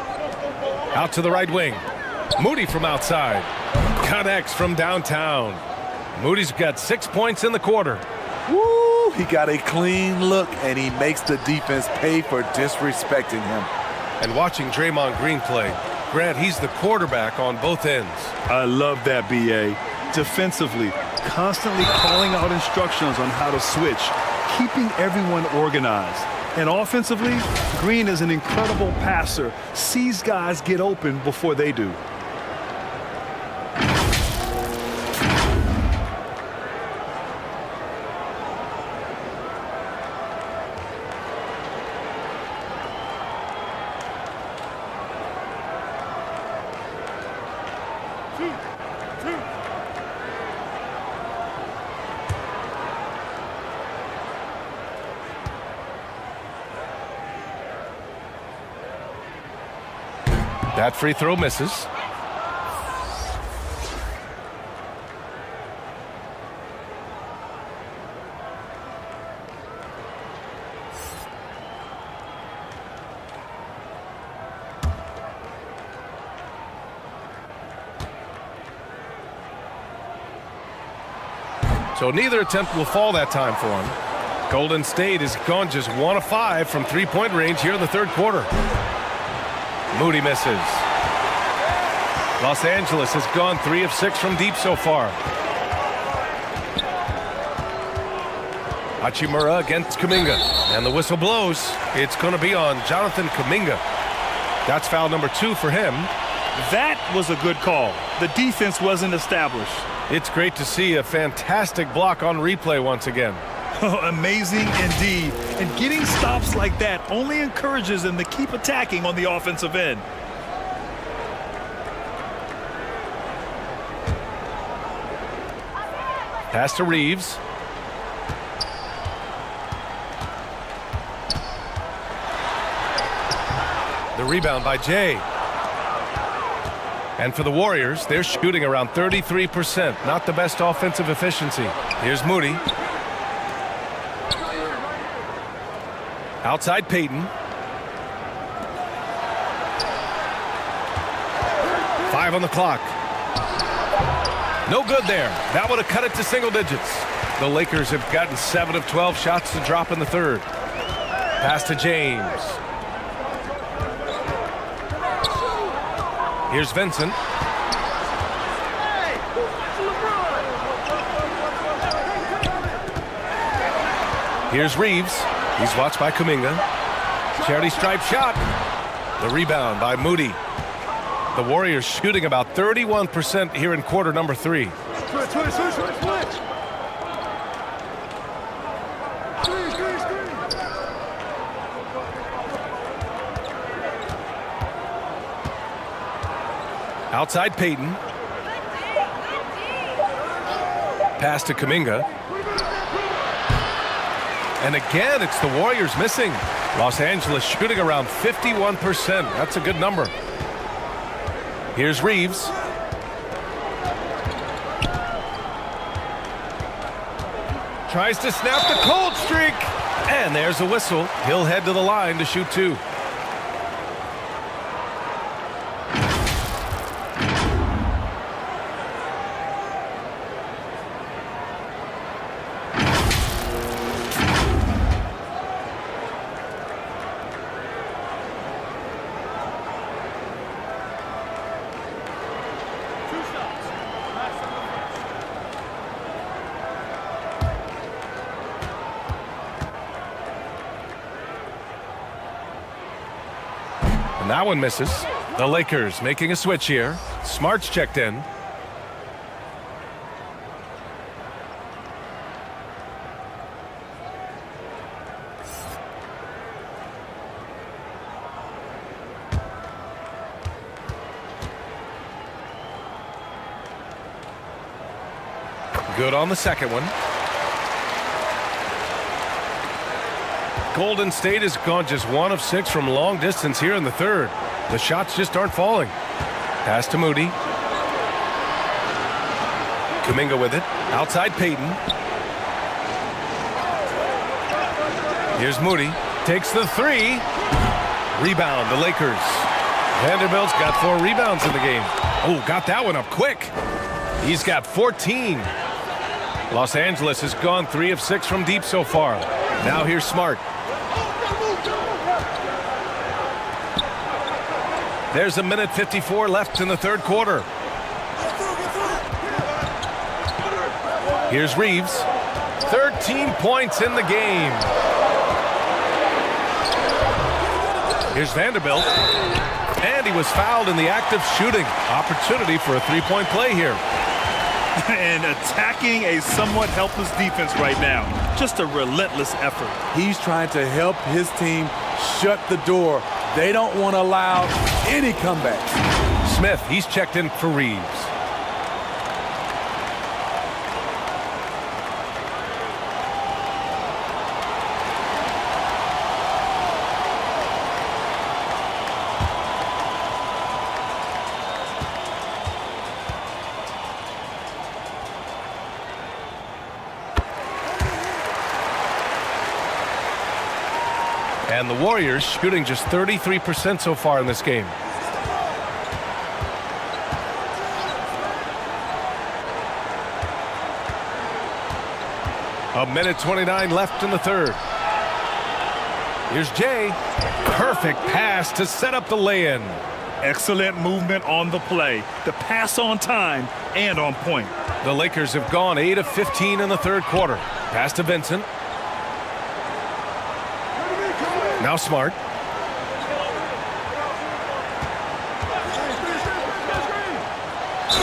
Out to the right wing. Moody from outside. Connects from downtown. Moody's got 6 points in the quarter. Woo! He got a clean look, and he makes the defense pay for disrespecting him. And watching Draymond Green play, Grant, he's the quarterback on both ends. I love that, B.A. Defensively, constantly calling out instructions on how to switch, keeping everyone organized. And offensively, Green is an incredible passer, sees guys get open before they do. That free throw misses. So neither attempt will fall that time for him. Golden State has gone just 1 of 5 from three-point range here in the third quarter. Moody misses. Los Angeles has gone 3 of 6 from deep so far. Hachimura against Kuminga. And the whistle blows. It's going to be on Jonathan Kuminga. That's foul number 2 for him. That was a good call. The defense wasn't established. It's great to see a fantastic block on replay once again. Amazing indeed. And getting stops like that only encourages them to keep attacking on the offensive end. Pass to Reeves. The rebound by Jay. And for the Warriors, they're shooting around 33%. Not the best offensive efficiency. Here's Moody. Outside Payton. 5 on the clock. No good there. That would have cut it to single digits. The Lakers have gotten 7 of 12 shots to drop in the third. Pass to James. Here's Vincent. Here's Reeves. He's watched by Kuminga. Charity stripe shot. The rebound by Moody. The Warriors shooting about 31% here in quarter number 3. Outside Payton. Pass to Kuminga. And again, it's the Warriors missing. Los Angeles shooting around 51%. That's a good number. Here's Reeves. Tries to snap the cold streak. And there's a whistle. He'll head to the line to shoot 2. And that one misses. The Lakers making a switch here. Smart's checked in. Good on the second one. Golden State has gone just 1 of 6 from long distance here in the third. The shots just aren't falling. Pass to Moody. Kuminga with it. Outside Payton. Here's Moody. Takes the 3. Rebound, the Lakers. Vanderbilt's got 4 rebounds in the game. Oh, got that one up quick. He's got 14. Los Angeles has gone 3 of 6 from deep so far. Now here's Smart. There's 1:54 left in the third quarter. Here's Reeves. 13 points in the game. Here's Vanderbilt. And he was fouled in the act of shooting. Opportunity for a three-point play here. And attacking a somewhat helpless defense right now. Just a relentless effort. He's trying to help his team shut the door. They don't want to allow any comebacks. Smith, he's checked in for Reeves. And the Warriors shooting just 33% so far in this game. A minute 29 left in the third. Here's Jay. Perfect pass to set up the lay-in. Excellent movement on the play. The pass on time and on point. The Lakers have gone 8 of 15 in the third quarter. Pass to Vincent. Now Smart.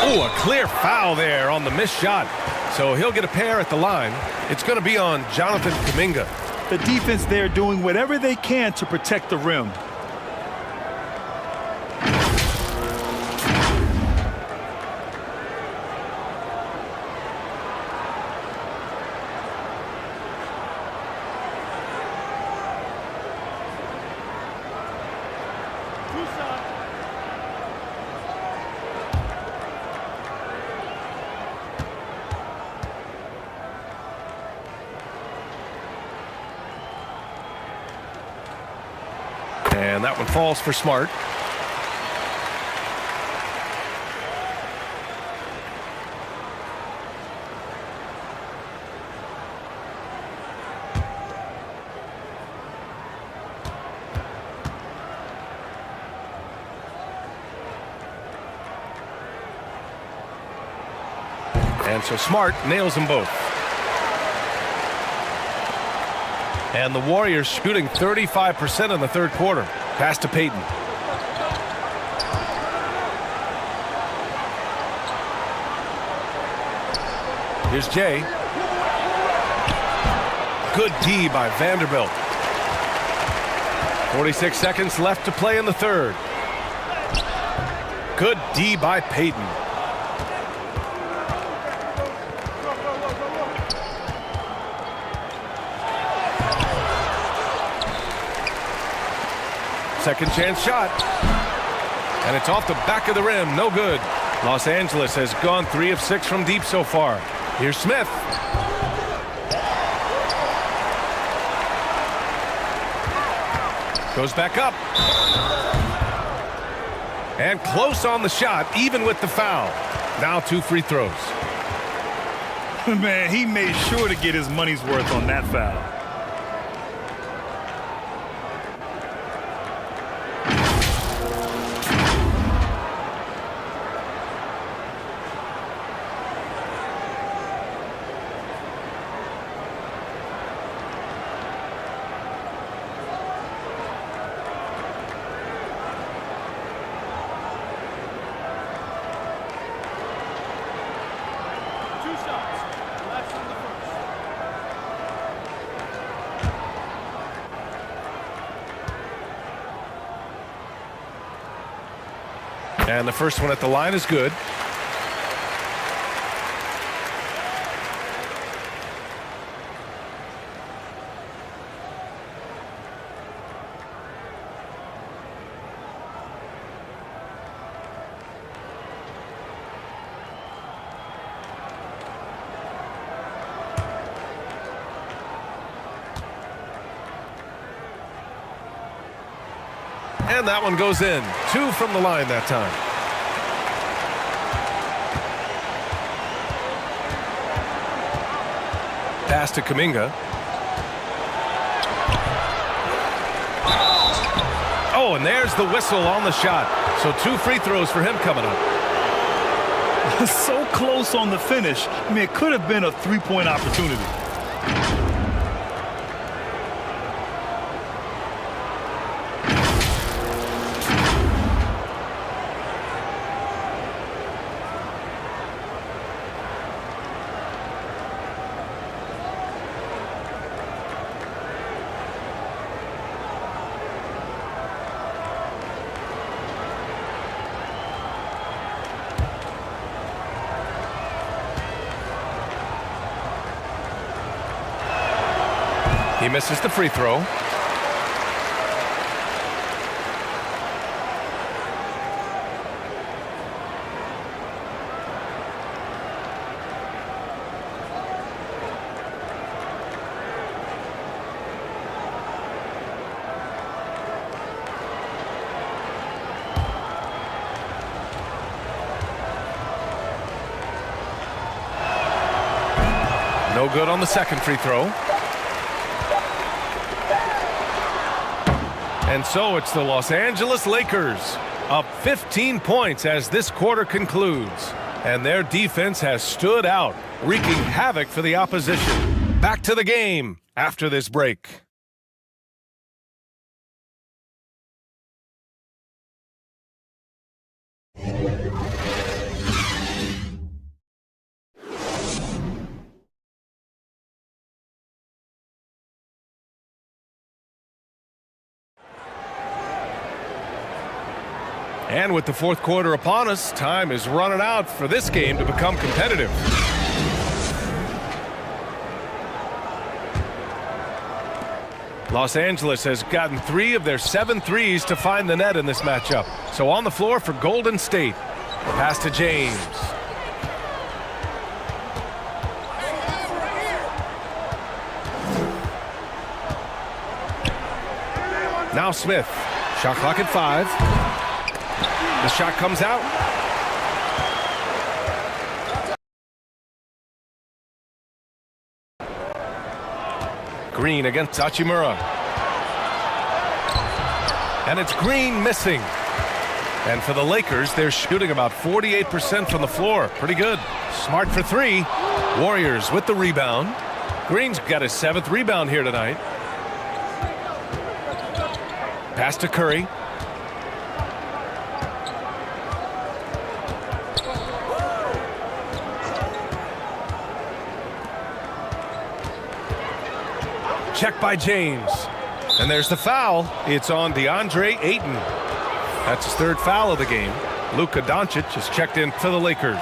Oh, a clear foul there on the missed shot. So he'll get a pair at the line. It's going to be on Jonathan Kuminga. The defense there doing whatever they can to protect the rim. And that one falls for Smart. And so Smart nails them both. And the Warriors shooting 35% in the third quarter. Pass to Payton. Here's Jay. Good D by Vanderbilt. 46 seconds left to play in the third. Good D by Payton. Second chance shot. And it's off the back of the rim. No good. Los Angeles has gone 3 of 6 from deep so far. Here's Smith. Goes back up. And close on the shot, even with the foul. Now 2 free throws. Man, he made sure to get his money's worth on that foul. And the first one at the line is good. And that one goes in. 2 from the line that time. Pass to Kuminga. Oh, and there's the whistle on the shot. So 2 free throws for him coming up. So close on the finish. I mean, it could have been a three-point opportunity. He misses the free throw. No good on the second free throw. And so it's the Los Angeles Lakers up 15 points as this quarter concludes. And their defense has stood out, wreaking havoc for the opposition. Back to the game after this break. And with the fourth quarter upon us, time is running out for this game to become competitive. Los Angeles has gotten 3 of their 7 threes to find the net in this matchup. So on the floor for Golden State. Pass to James. Now Smith. Shot clock at 5. The shot comes out. Green against Hachimura. And it's Green missing. And for the Lakers, they're shooting about 48% from the floor. Pretty good. Smart for 3. Warriors with the rebound. Green's got his 7th rebound here tonight. Pass to Curry. Check by James. And there's the foul. It's on DeAndre Ayton. That's his 3rd foul of the game. Luka Doncic has checked in for the Lakers.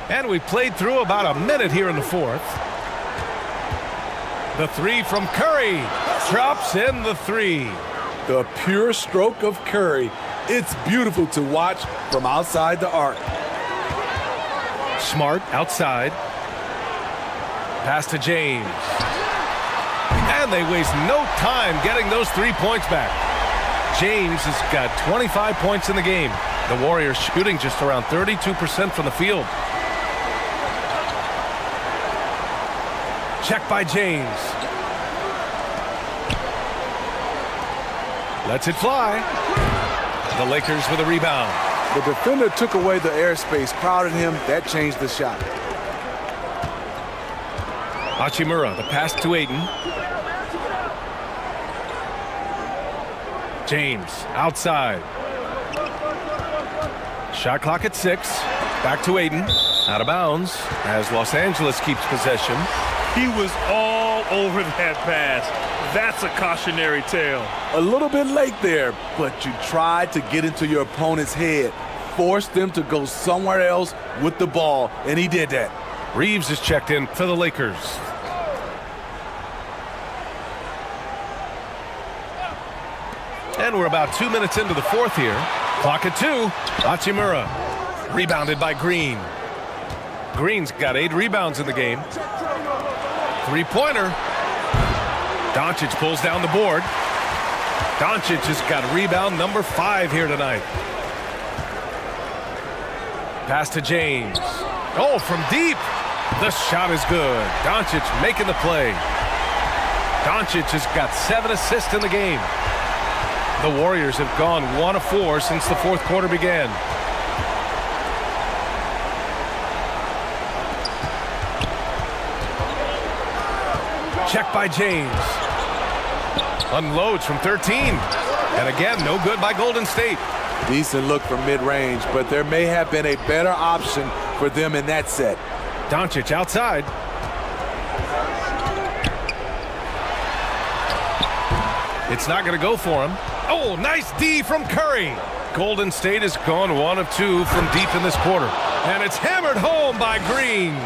And we played through about a minute here in the 4th. The 3 from Curry. Drops in the 3. The pure stroke of Curry. It's beautiful to watch from outside the arc. Smart outside. Pass to James. And they waste no time getting those 3 points back. James has got 25 points in the game. The Warriors shooting just around 32% from the field. Check by James. Lets it fly. The Lakers with a rebound. The defender took away the airspace, crowded him. That changed the shot. Hachimura, the pass to Ayton. James, outside. Shot clock at 6. Back to Ayton. Out of bounds as Los Angeles keeps possession. He was all over that pass. That's a cautionary tale. A little bit late there, but you tried to get into your opponent's head. Forced them to go somewhere else with the ball, and he did that. Reeves is checked in for the Lakers. And we're about 2 minutes into the fourth here. Clock at 2. Hachimura. Rebounded by Green. Green's got 8 rebounds in the game. Three-pointer. Doncic pulls down the board. Doncic has got rebound number 5 here tonight. Pass to James. Oh, from deep. The shot is good. Doncic making the play. Doncic has got 7 assists in the game. The Warriors have gone 1 of 4 since the fourth quarter began. Check by James. Unloads from 13. And again, no good by Golden State. Decent look from mid-range, but there may have been a better option for them in that set. Doncic outside. It's not going to go for him. Oh, nice D from Curry. Golden State has gone 1 of 2 from deep in this quarter. And it's hammered home by Green.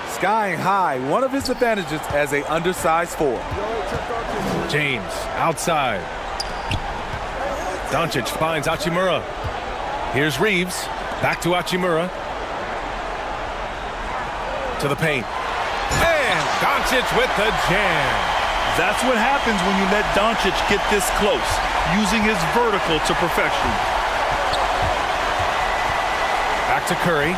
Skying high, one of his advantages as a undersized 4. James outside. Doncic finds Hachimura. Here's Reeves. Back to Hachimura. To the paint. And Doncic with the jam. That's what happens when you let Doncic get this close, using his vertical to perfection. Back to Curry.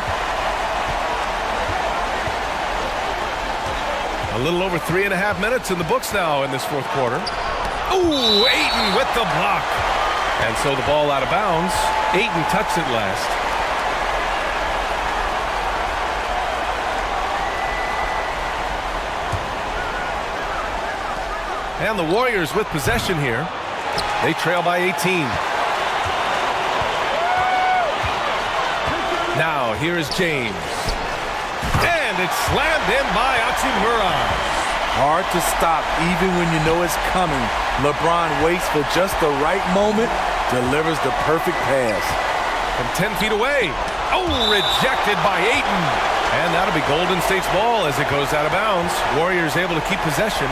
A little over 3.5 minutes in the books now in this fourth quarter. Ooh, Ayton with the block. And so the ball out of bounds. Ayton touched it last. And the Warriors with possession here. They trail by 18. Now here is James. And it's slammed in by Hachimura. Hard to stop even when you know it's coming. LeBron waits for just the right moment, delivers the perfect pass. From 10 feet away. Oh, rejected by Ayton. And that'll be Golden State's ball as it goes out of bounds. Warriors able to keep possession.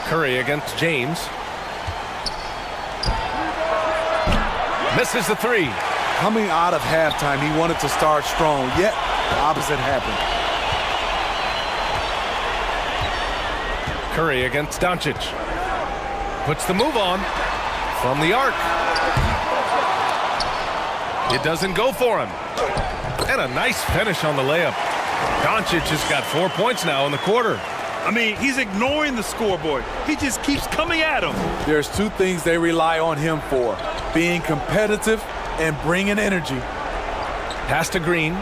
Curry against James. Misses the 3. Coming out of halftime, he wanted to start strong, yet the opposite happened. Curry against Doncic. Puts the move on from the arc. It doesn't go for him. And a nice finish on the layup. Doncic has got 4 points now in the quarter. I mean, he's ignoring the scoreboard. He just keeps coming at him. There's 2 things they rely on him for: being competitive and bringing energy. Pass to Green.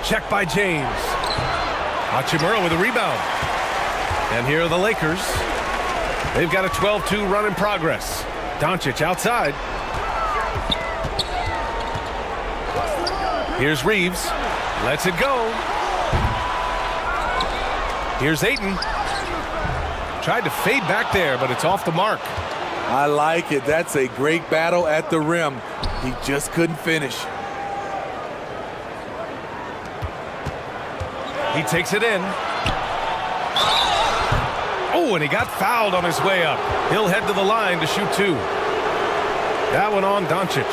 Check by James. Hachimura with a rebound. And here are the Lakers. They've got a 12-2 run in progress. Doncic outside. Here's Reeves. Lets it go. Here's Ayton. Tried to fade back there, but it's off the mark. I like it. That's a great battle at the rim. He just couldn't finish. He takes it in. Oh, and he got fouled on his way up. He'll head to the line to shoot 2. That one on Doncic.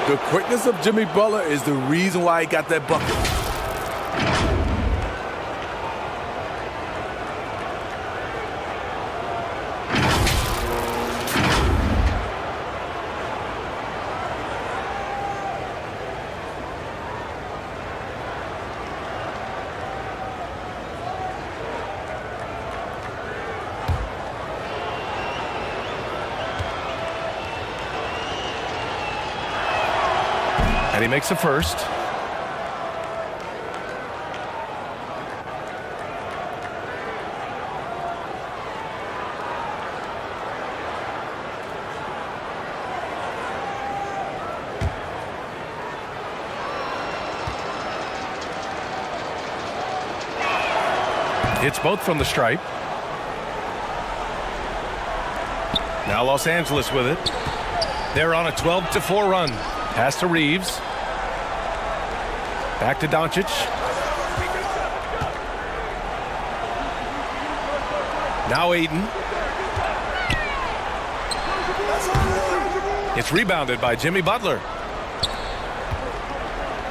The quickness of Jimmy Butler is the reason why he got that bucket. And he makes a first. Hits both from the stripe. Now Los Angeles with it. They're on a 12-4 run. Pass to Reeves. Back to Doncic. Now Ayton. It's rebounded by Jimmy Butler.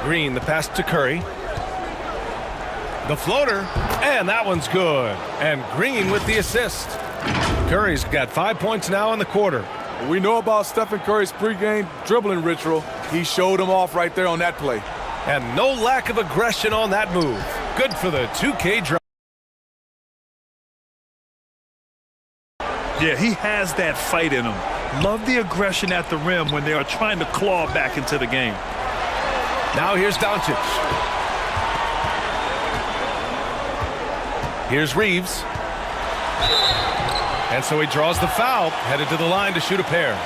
Green, the pass to Curry. The floater, and that one's good. And Green with the assist. Curry's got 5 points now in the quarter. We know about Stephen Curry's pregame dribbling ritual. He showed him off right there on that play. And no lack of aggression on that move. Good for the 2K drive. Yeah, he has that fight in him. Love the aggression at the rim when they are trying to claw back into the game. Now here's Doncic. Here's Reeves. And so he draws the foul, headed to the line to shoot a pair.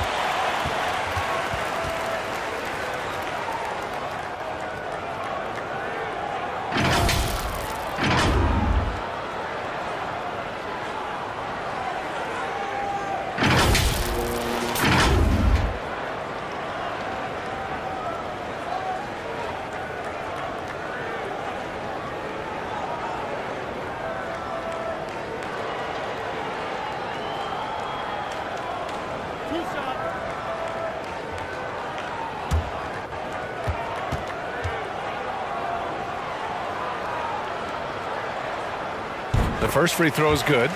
The first free throw is good.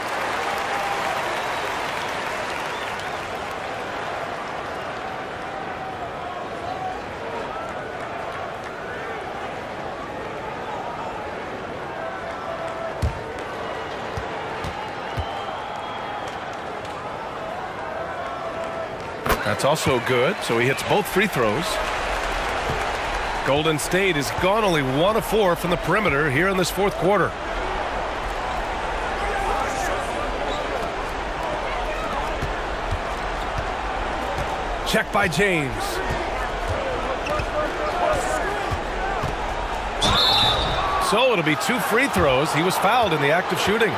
That's also good, so he hits both free throws. Golden State has gone only 1 of 4 from the perimeter here in this fourth quarter. Check by James. So it'll be 2 free throws. He was fouled in the act of shooting.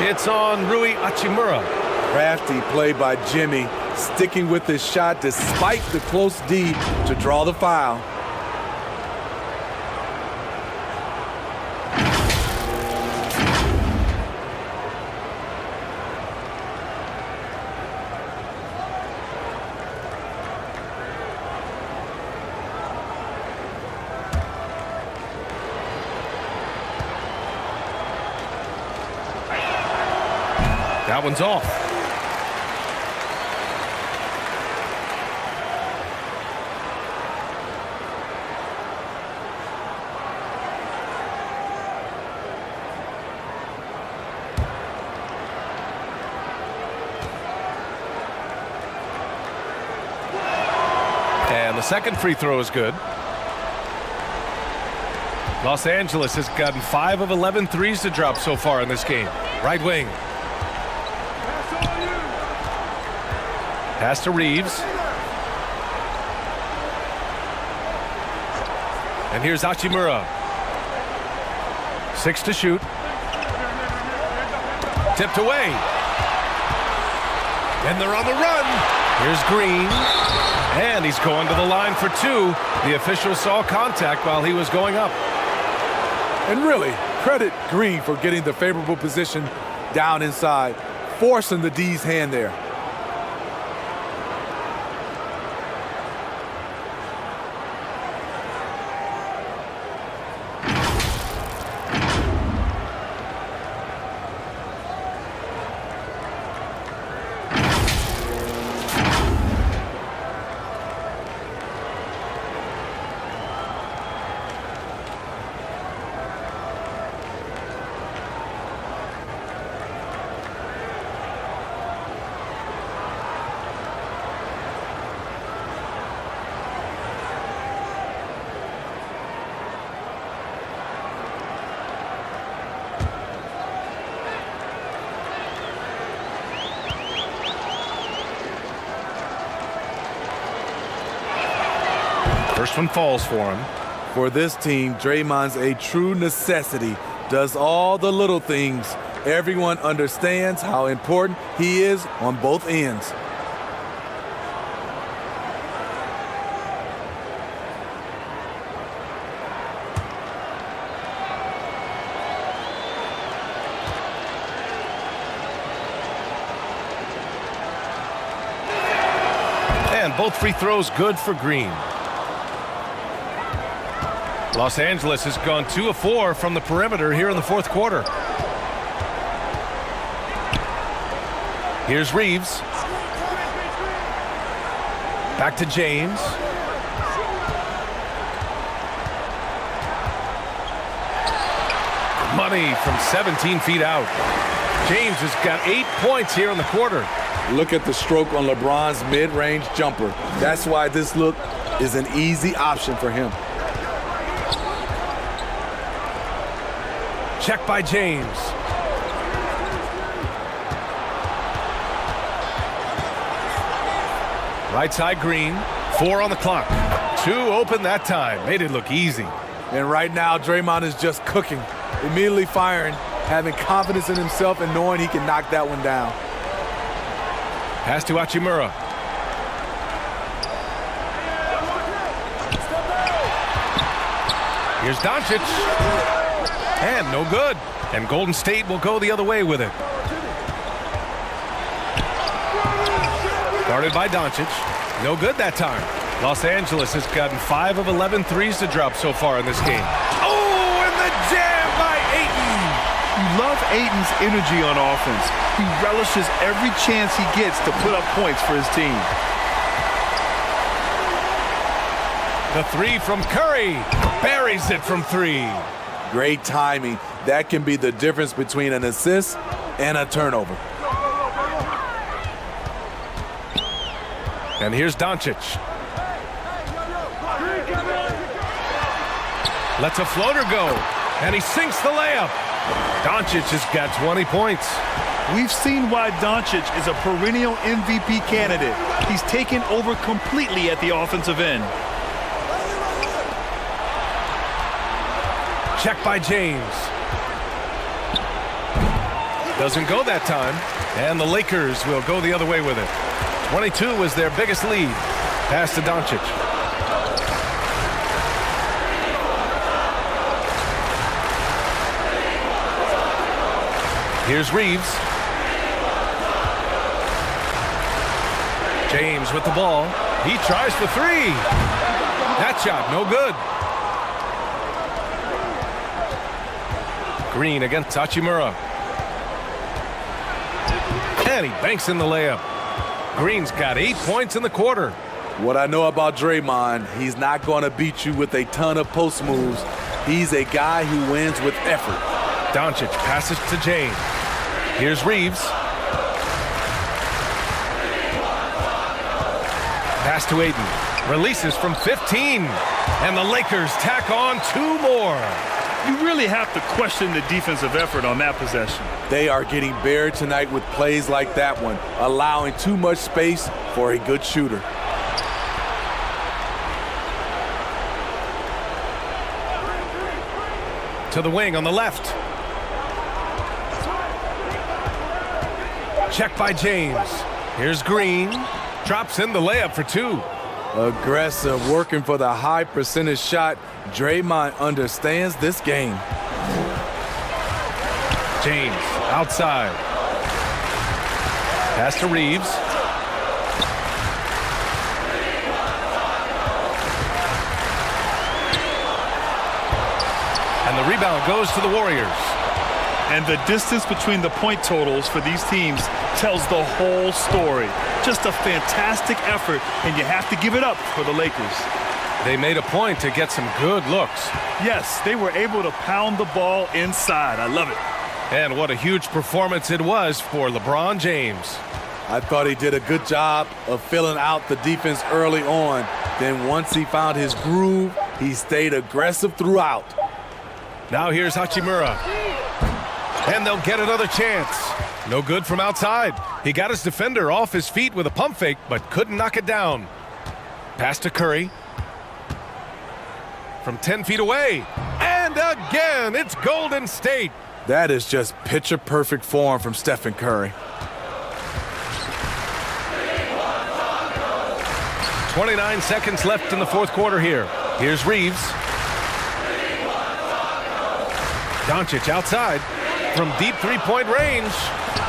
It's on Rui Hachimura. Crafty play by Jimmy, sticking with his shot despite the close D to draw the foul. That one's off. And the second free throw is good. Los Angeles has gotten 5 of 11 threes to drop so far in this game. Right wing. Pass to Reeves. And here's Hachimura. 6 to shoot. Tipped away. And they're on the run. Here's Green. And he's going to the line for 2. The official saw contact while he was going up. And really, credit Green for getting the favorable position down inside, forcing the D's hand there. First one falls for him. For this team, Draymond's a true necessity does all the little things. Everyone understands how important he is on both ends. And both free throws good for Green. Los Angeles has gone 2 of 4 from the perimeter here in the fourth quarter. Here's Reeves. Back to James. Money from 17 feet out. James has got 8 points here in the quarter. Look at the stroke on LeBron's mid-range jumper. That's why this look is an easy option for him. Check by James. Right side Green. 4 on the clock. 2 open that time. Made it look easy. And right now, Draymond is just cooking. Immediately firing, having confidence in himself and knowing he can knock that one down. Pass to Hachimura. Here's Doncic. And no good. And Golden State will go the other way with it. Guarded by Doncic. No good that time. Los Angeles has gotten 5 of 11 threes to drop so far in this game. Oh, and the jam by Ayton. You love Ayton's energy on offense. He relishes every chance he gets to put up points for his team. The 3 from Curry. Buries it from 3. Great timing. That can be the difference between an assist and a turnover. And here's Doncic. Lets a floater go. And he sinks the layup. Doncic has got 20 points. We've seen why Doncic is a perennial MVP candidate. He's taken over completely at the offensive end. Check by James. Doesn't go that time. And the Lakers will go the other way with it. 22 was their biggest lead. Pass to Doncic. Here's Reeves. James with the ball. He tries for 3. That shot, no good. Green against Hachimura. And he banks in the layup. Green's got 8 points in the quarter. What I know about Draymond, he's not going to beat you with a ton of post moves. He's a guy who wins with effort. Doncic passes to James. Here's Reeves. Pass to Ayton. Releases from 15. And the Lakers tack on 2 more. You really have to question the defensive effort on that possession. They are getting buried tonight with plays like that one, allowing too much space for a good shooter. To the wing on the left. Check by James. Here's Green. Drops in the layup for 2. Aggressive, working for the high percentage shot. Draymond understands this game. James outside. Pass to Reeves. And the rebound goes to the Warriors. And the distance between the point totals for these teams tells the whole story. Just a fantastic effort, and you have to give it up for the Lakers. They made a point to get some good looks. Yes, they were able to pound the ball inside. I love it. And what a huge performance it was for LeBron James. I thought he did a good job of filling out the defense early on. Then once he found his groove, he stayed aggressive throughout. Now here's Hachimura. And they'll get another chance. No good from outside. He got his defender off his feet with a pump fake, but couldn't knock it down. Pass to Curry. From 10 feet away. And again. It's Golden State. That is just picture-perfect form from Stephen Curry. 29 seconds left in the fourth quarter here. Here's Reeves. Doncic outside from deep three-point range.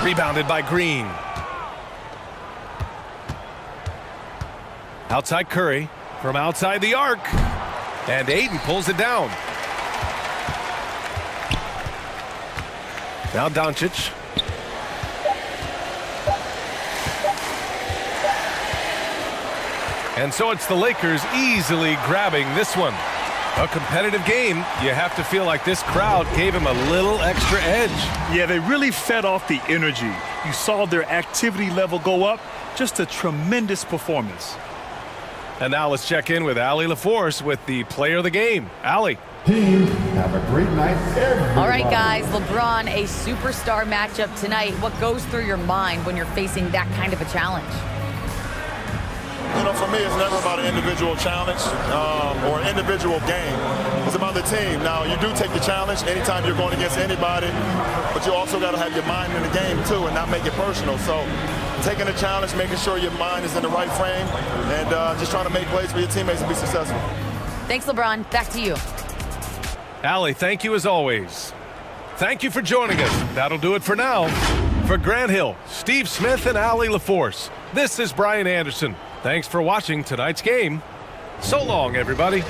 Rebounded by Green. Outside Curry from outside the arc. And Ayton pulls it down. Now Doncic. And so it's the Lakers easily grabbing this one. A competitive game. You have to feel like this crowd gave him a little extra edge. Yeah, they really fed off the energy. You saw their activity level go up. Just a tremendous performance. And now let's check in with Allie LaForce with the player of the game. Allie. Team, have a great night, everybody. All right, guys, LeBron, a superstar matchup tonight. What goes through your mind when you're facing that kind of a challenge? You know, for me, it's never about an individual challenge or an individual game. It's about the team. Now, you do take the challenge anytime you're going against anybody, but you also got to have your mind in the game, too, and not make it personal. So taking the challenge, making sure your mind is in the right frame, and just trying to make plays for your teammates and be successful. Thanks, LeBron. Back to you. Allie, thank you as always. Thank you for joining us. That'll do it for now. For Grant Hill, Steve Smith, and Allie LaForce, this is Brian Anderson. Thanks for watching tonight's game. So long, everybody.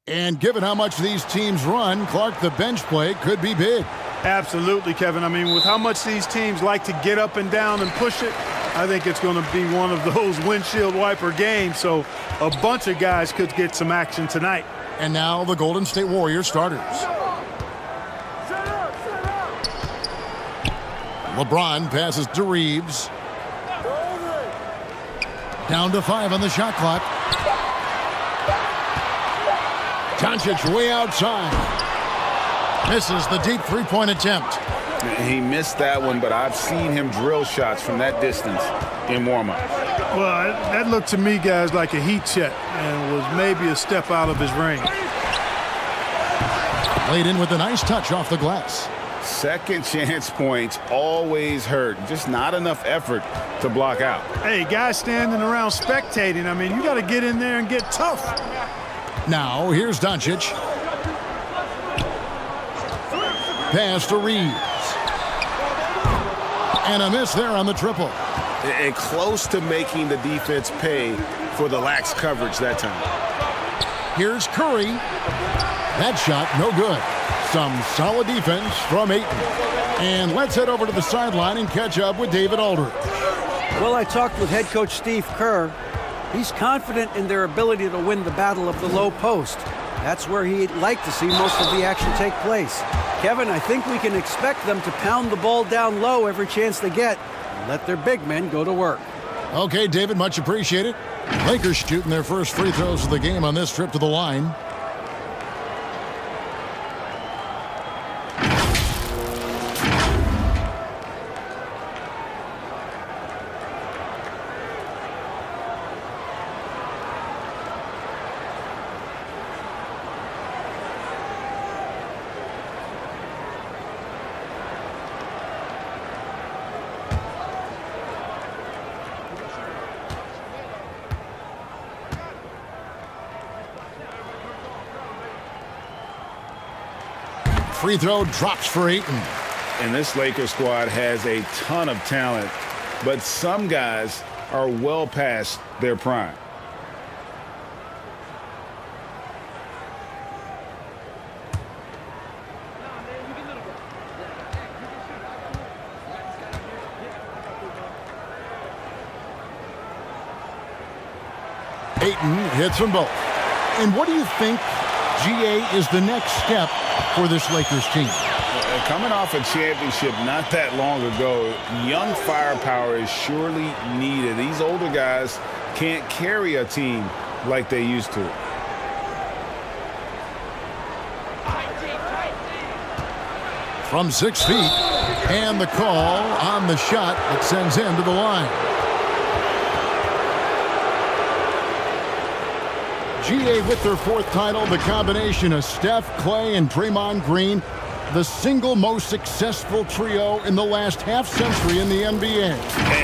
And given how much these teams run, Clark, the bench play could be big. Absolutely, Kevin. I mean, with how much these teams like to get up and down and push it, I think it's going to be one of those windshield wiper games. So a bunch of guys could get some action tonight. And now the Golden State Warriors starters. LeBron passes to Reeves. Down to 5 on the shot clock. Doncic way outside. Misses the deep three-point attempt. He missed that one, but I've seen him drill shots from that distance in warm-up. Well, that looked to me, guys, like a heat check and was maybe a step out of his range. Laid in with a nice touch off the glass. Second chance points always hurt. Just not enough effort to block out. Hey, guys standing around spectating, I mean, you got to get in there and get tough. Now, here's Doncic. Pass to Reeves. And a miss there on the triple. And close to making the defense pay for the lax coverage that time. Here's Curry. That shot, no good. Some solid defense from Ayton. And let's head over to the sideline and catch up with David Aldridge. Well, I talked with head coach Steve Kerr. He's confident in their ability to win the battle of the low post. That's where he'd like to see most of the action take place. Kevin, I think we can expect them to pound the ball down low every chance they get and let their big men go to work. Okay, David, much appreciated. Lakers shooting their first free throws of the game on this trip to the line. Free throw drops for Ayton. And this Lakers squad has a ton of talent, but some guys are well past their prime. Ayton hits them both. And what do you think, GA, is the next step for this Lakers team? Coming off a championship not that long ago, young firepower is surely needed. These older guys can't carry a team like they used to. From 6 feet, and the call on the shot that sends him to the line. GA with their fourth title, the combination of Steph, Clay, and Draymond Green, the single most successful trio in the last half-century in the NBA.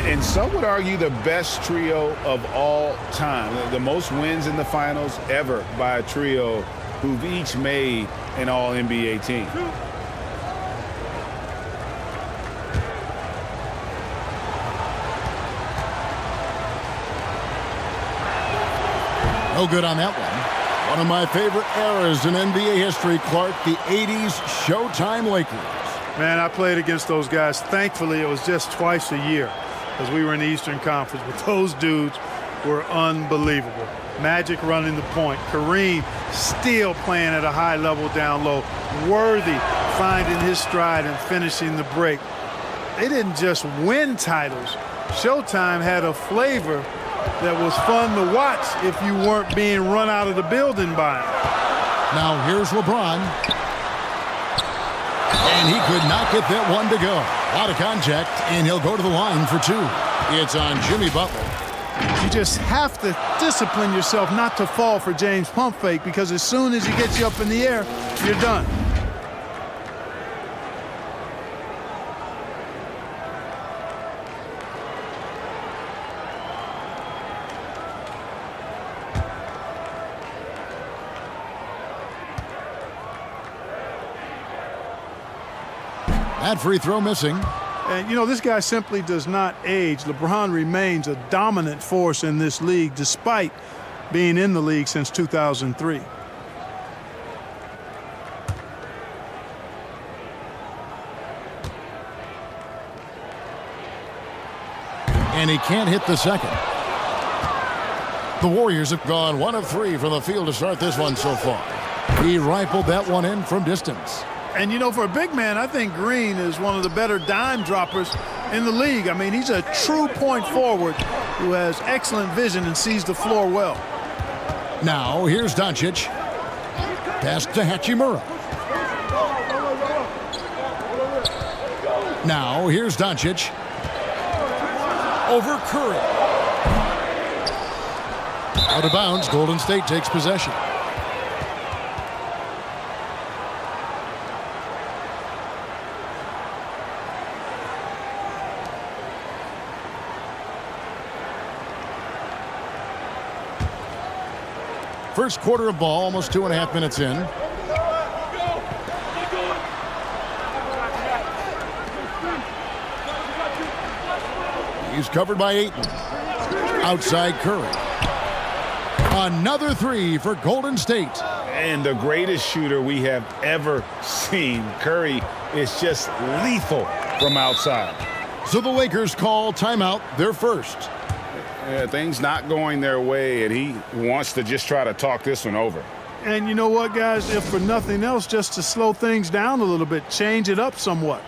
And some would argue the best trio of all time. The most wins in the finals ever by a trio who've each made an All-NBA team. No good on that one. One of my favorite eras in NBA history, Clark, the 80s Showtime Lakers. Man, I played against those guys. Thankfully, it was just twice a year because we were in the Eastern Conference. But those dudes were unbelievable. Magic running the point. Kareem still playing at a high level down low. Worthy finding his stride and finishing the break. They didn't just win titles. Showtime had a flavor that was fun to watch if you weren't being run out of the building by him. Now here's LeBron. And he could not get that one to go. Out of contact, and he'll go to the line for two. It's on Jimmy Butler. You just have to discipline yourself not to fall for James pump fake, because as soon as he gets you up in the air, you're done. That free throw missing. And, you know, this guy simply does not age. LeBron remains a dominant force in this league despite being in the league since 2003. And he can't hit the second. The Warriors have gone 1 of 3 from the field to start this one so far. He rifled that one in from distance. And, you know, for a big man, I think Green is one of the better dime droppers in the league. I mean, he's a true point forward who has excellent vision and sees the floor well. Now, here's Doncic. Pass to Hachimura. Now, here's Doncic. Over Curry. Out of bounds, Golden State takes possession. First quarter of ball, almost 2.5 minutes in. He's covered by Ayton. Outside Curry. Another three for Golden State. And the greatest shooter we have ever seen. Curry is just lethal from outside. So the Lakers call timeout, their first. Yeah, things not going their way, and he wants to just try to talk this one over. And you know what, guys? If for nothing else, just to slow things down a little bit, change it up somewhat.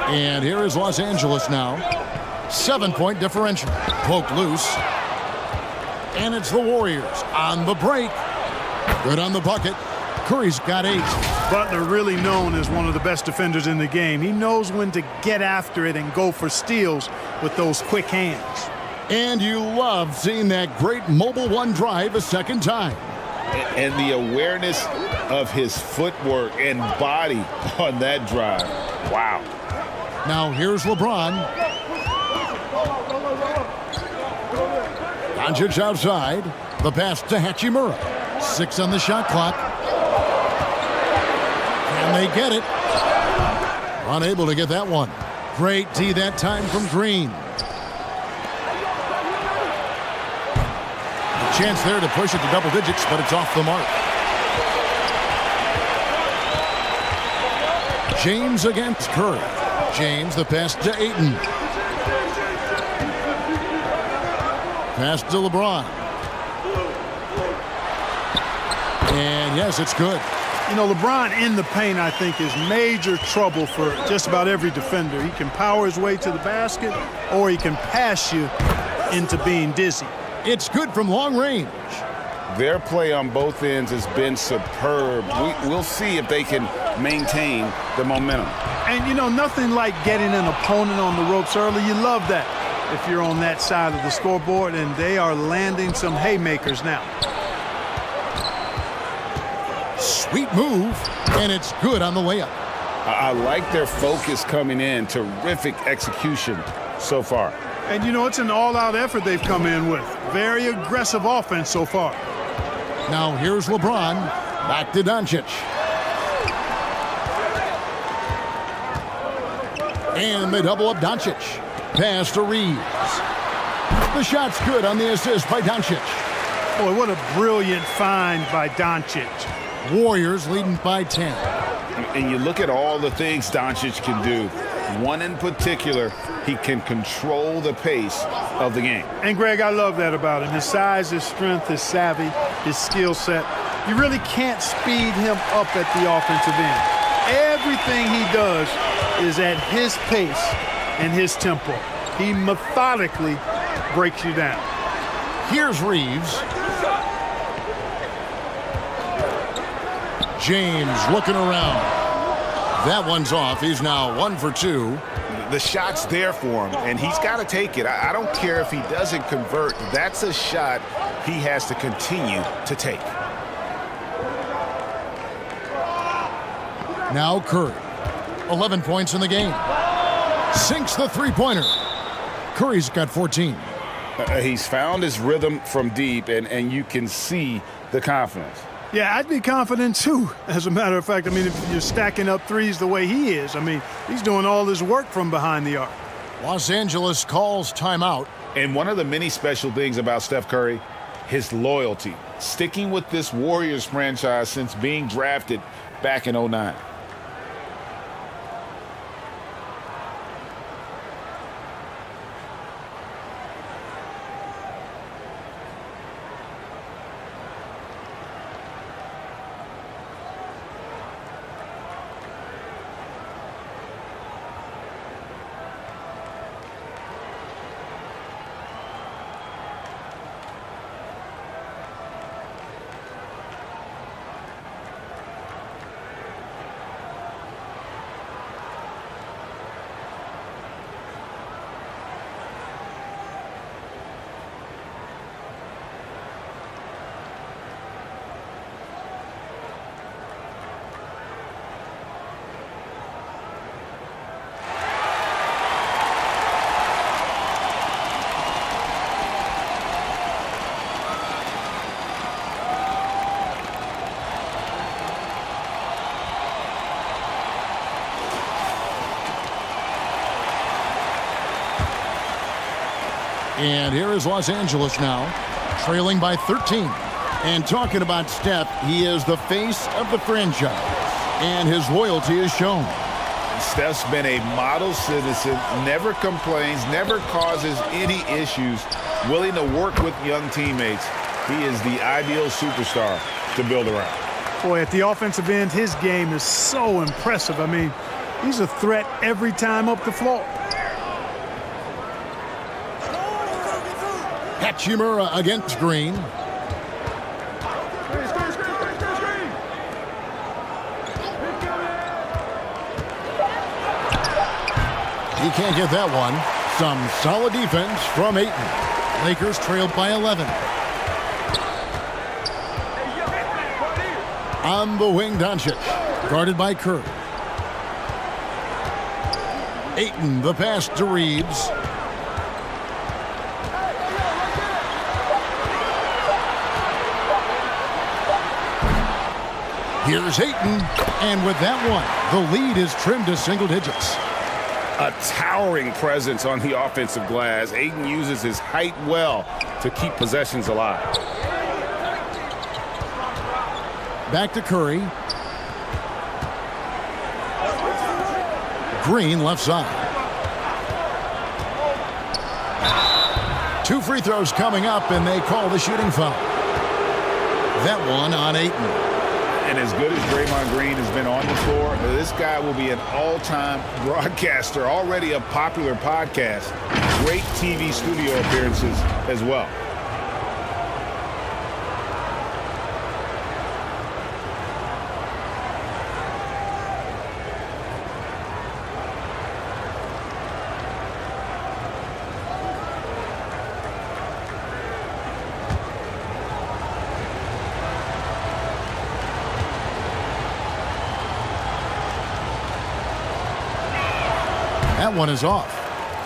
And here is Los Angeles now. 7-point differential. Poked loose. And it's the Warriors on the break. Good on the bucket. Curry's got 8. Butler really known as one of the best defenders in the game. He knows when to get after it and go for steals with those quick hands. And you love seeing that great mobile one drive a second time. And the awareness of his footwork and body on that drive. Wow. Now here's LeBron. Doncic outside. The pass to Hachimura. 6 on the shot clock. Can they get it? Unable to get that one. Great D that time from Green. A chance there to push it to double digits, but it's off the mark. James against Curry. James, the pass to Ayton. Pass to LeBron. And yes, it's good. You know, LeBron in the paint, I think, is major trouble for just about every defender. He can power his way to the basket, or he can pass you into being dizzy. It's good from long range. Their play on both ends has been superb. We'll see if they can maintain the momentum. And, you know, nothing like getting an opponent on the ropes early. You love that if you're on that side of the scoreboard, and they are landing some haymakers now. Sweet move, and it's good on the layup. I like their focus coming in. Terrific execution so far. And, you know, it's an all-out effort they've come in with. Very aggressive offense so far. Now here's LeBron. Back to Doncic. And they double up Doncic. Pass to Reeves. The shot's good on the assist by Doncic. Boy, what a brilliant find by Doncic. Warriors leading by 10. And you look at all the things Doncic can do. One in particular, he can control the pace of the game. And, Greg, I love that about him. His size, his strength, his savvy, his skill set. You really can't speed him up at the offensive end. Everything he does is at his pace and his tempo. He methodically breaks you down. Here's Reeves. James looking around. That one's off. He's now 1 for 2. The shot's there for him, and he's got to take it. I don't care if he doesn't convert. That's a shot he has to continue to take. Now Curry. 11 points in the game. Sinks the three-pointer. Curry's got 14. He's found his rhythm from deep, and you can see the confidence. Yeah, I'd be confident, too, as a matter of fact. I mean, if you're stacking up threes the way he is, I mean, he's doing all his work from behind the arc. Los Angeles calls timeout. And one of the many special things about Steph Curry, his loyalty. Sticking with this Warriors franchise since being drafted back in '09. And here is Los Angeles now, trailing by 13. And talking about Steph, he is the face of the franchise, and his loyalty is shown. Steph's been a model citizen, never complains, never causes any issues, willing to work with young teammates. He is the ideal superstar to build around. Boy, at the offensive end, his game is so impressive. I mean, he's a threat every time up the floor. Hachimura against Green. He can't get that one. Some solid defense from Ayton. Lakers trailed by 11. On the wing, Doncic. Guarded by Kerr. Ayton, the pass to Reeves. Here's Ayton, and with that one, the lead is trimmed to single digits. A towering presence on the offensive glass. Ayton uses his height well to keep possessions alive. Back to Curry. Green left side. 2 free throws coming up, and they call the shooting foul. That one on Ayton. And as good as Draymond Green has been on the floor, this guy will be an all-time broadcaster, already a popular podcast, great TV studio appearances as well. That one is off.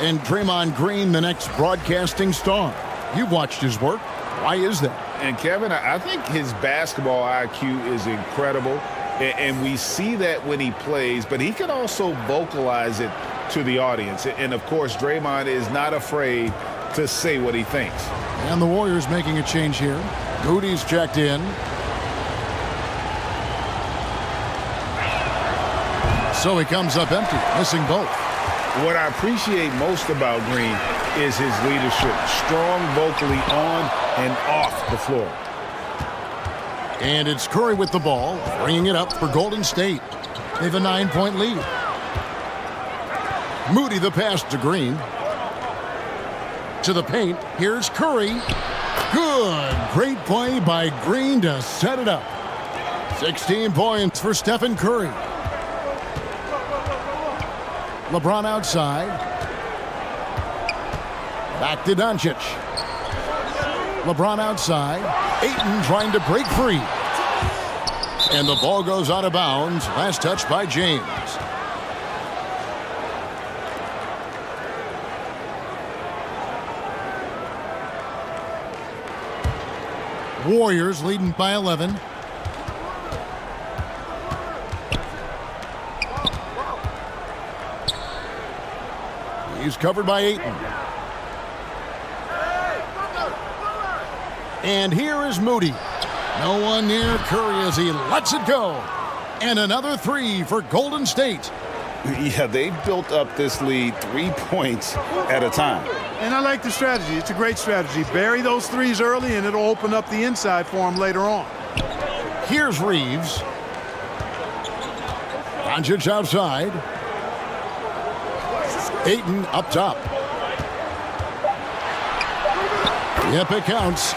And Draymond Green, the next broadcasting star. You've watched his work. Why is that? And Kevin, I think his basketball IQ is incredible. And we see that when he plays, but he can also vocalize it to the audience. And of course, Draymond is not afraid to say what he thinks. And the Warriors making a change here. Moody's checked in. So he comes up empty, missing both. What I appreciate most about Green is his leadership. Strong vocally on and off the floor. And it's Curry with the ball, bringing it up for Golden State. They have a 9-point lead. Moody the pass to Green. To the paint. Here's Curry. Good. Great play by Green to set it up. 16 points for Stephen Curry. LeBron outside. Back to Doncic. LeBron outside. Ayton trying to break free. And the ball goes out of bounds. Last touch by James. Warriors leading by 11. He's covered by Ayton. And here is Moody. No one near Curry as he lets it go. And another three for Golden State. Yeah, they built up this lead 3 points at a time. And I like the strategy. It's a great strategy. Bury those threes early, and it'll open up the inside for him later on. Here's Reeves. Doncic outside. Ayton up top. Yep, it counts.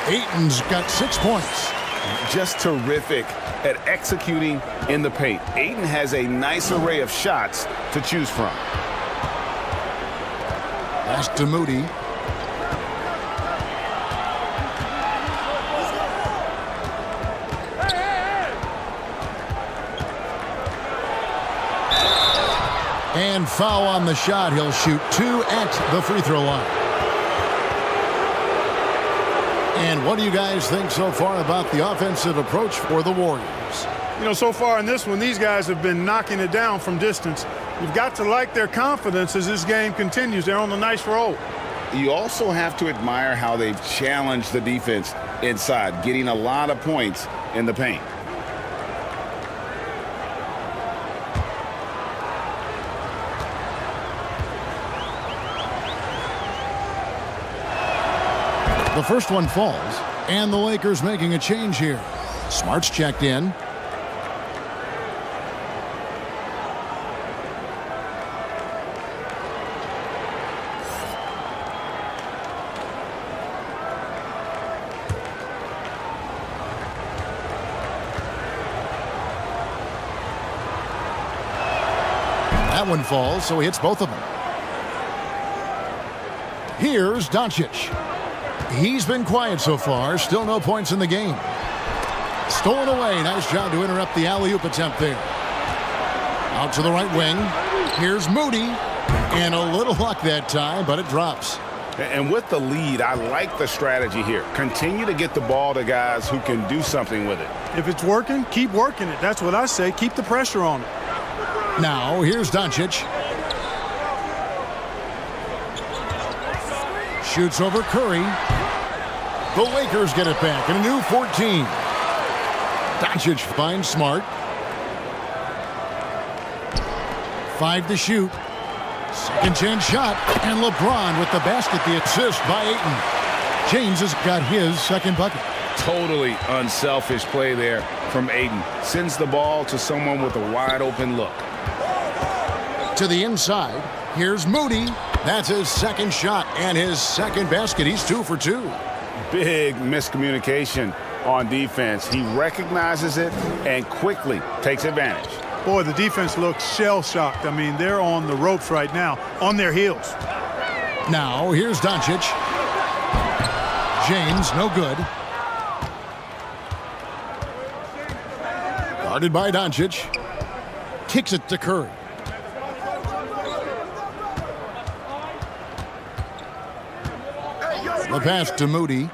Ayton's got 6 points. Just terrific at executing in the paint. Ayton has a nice array of shots to choose from. Pass to Moody. And foul on the shot. He'll shoot 2 at the free throw line. And what do you guys think so far about the offensive approach for the Warriors? You know, so far in this one, these guys have been knocking it down from distance. You've got to like their confidence as this game continues. They're on a nice roll. you also have to admire how they've challenged the defense inside, getting a lot of points in the paint. The first one falls, and the Lakers making a change here. Smart's checked in. That one falls, so he hits both of them. Here's Doncic. He's been quiet so far. Still no points in the game. Stolen away. Nice job to interrupt the alley-oop attempt there. Out to the right wing. Here's Moody. And a little luck that time, but it drops. And with the lead, I like the strategy here. Continue to get the ball to guys who can do something with it. If it's working, keep working it. That's what I say. Keep the pressure on it. Now, here's Doncic. Shoots over Curry. The Lakers get it back in a new 14. Doncic finds Smart. 5 to shoot. Second chance shot. And LeBron with the basket, the assist by Ayton. James has got his second bucket. Totally unselfish play there from Ayton. Sends the ball to someone with a wide open look. To the inside. Here's Moody. That's his second shot and his second basket. He's 2 for 2. Big miscommunication on defense. He recognizes it and quickly takes advantage. Boy, the defense looks shell-shocked. I mean, they're on the ropes right now, on their heels. Now, here's Doncic. James, no good. Guarded by Doncic. Kicks it to Curry. The pass to Moody.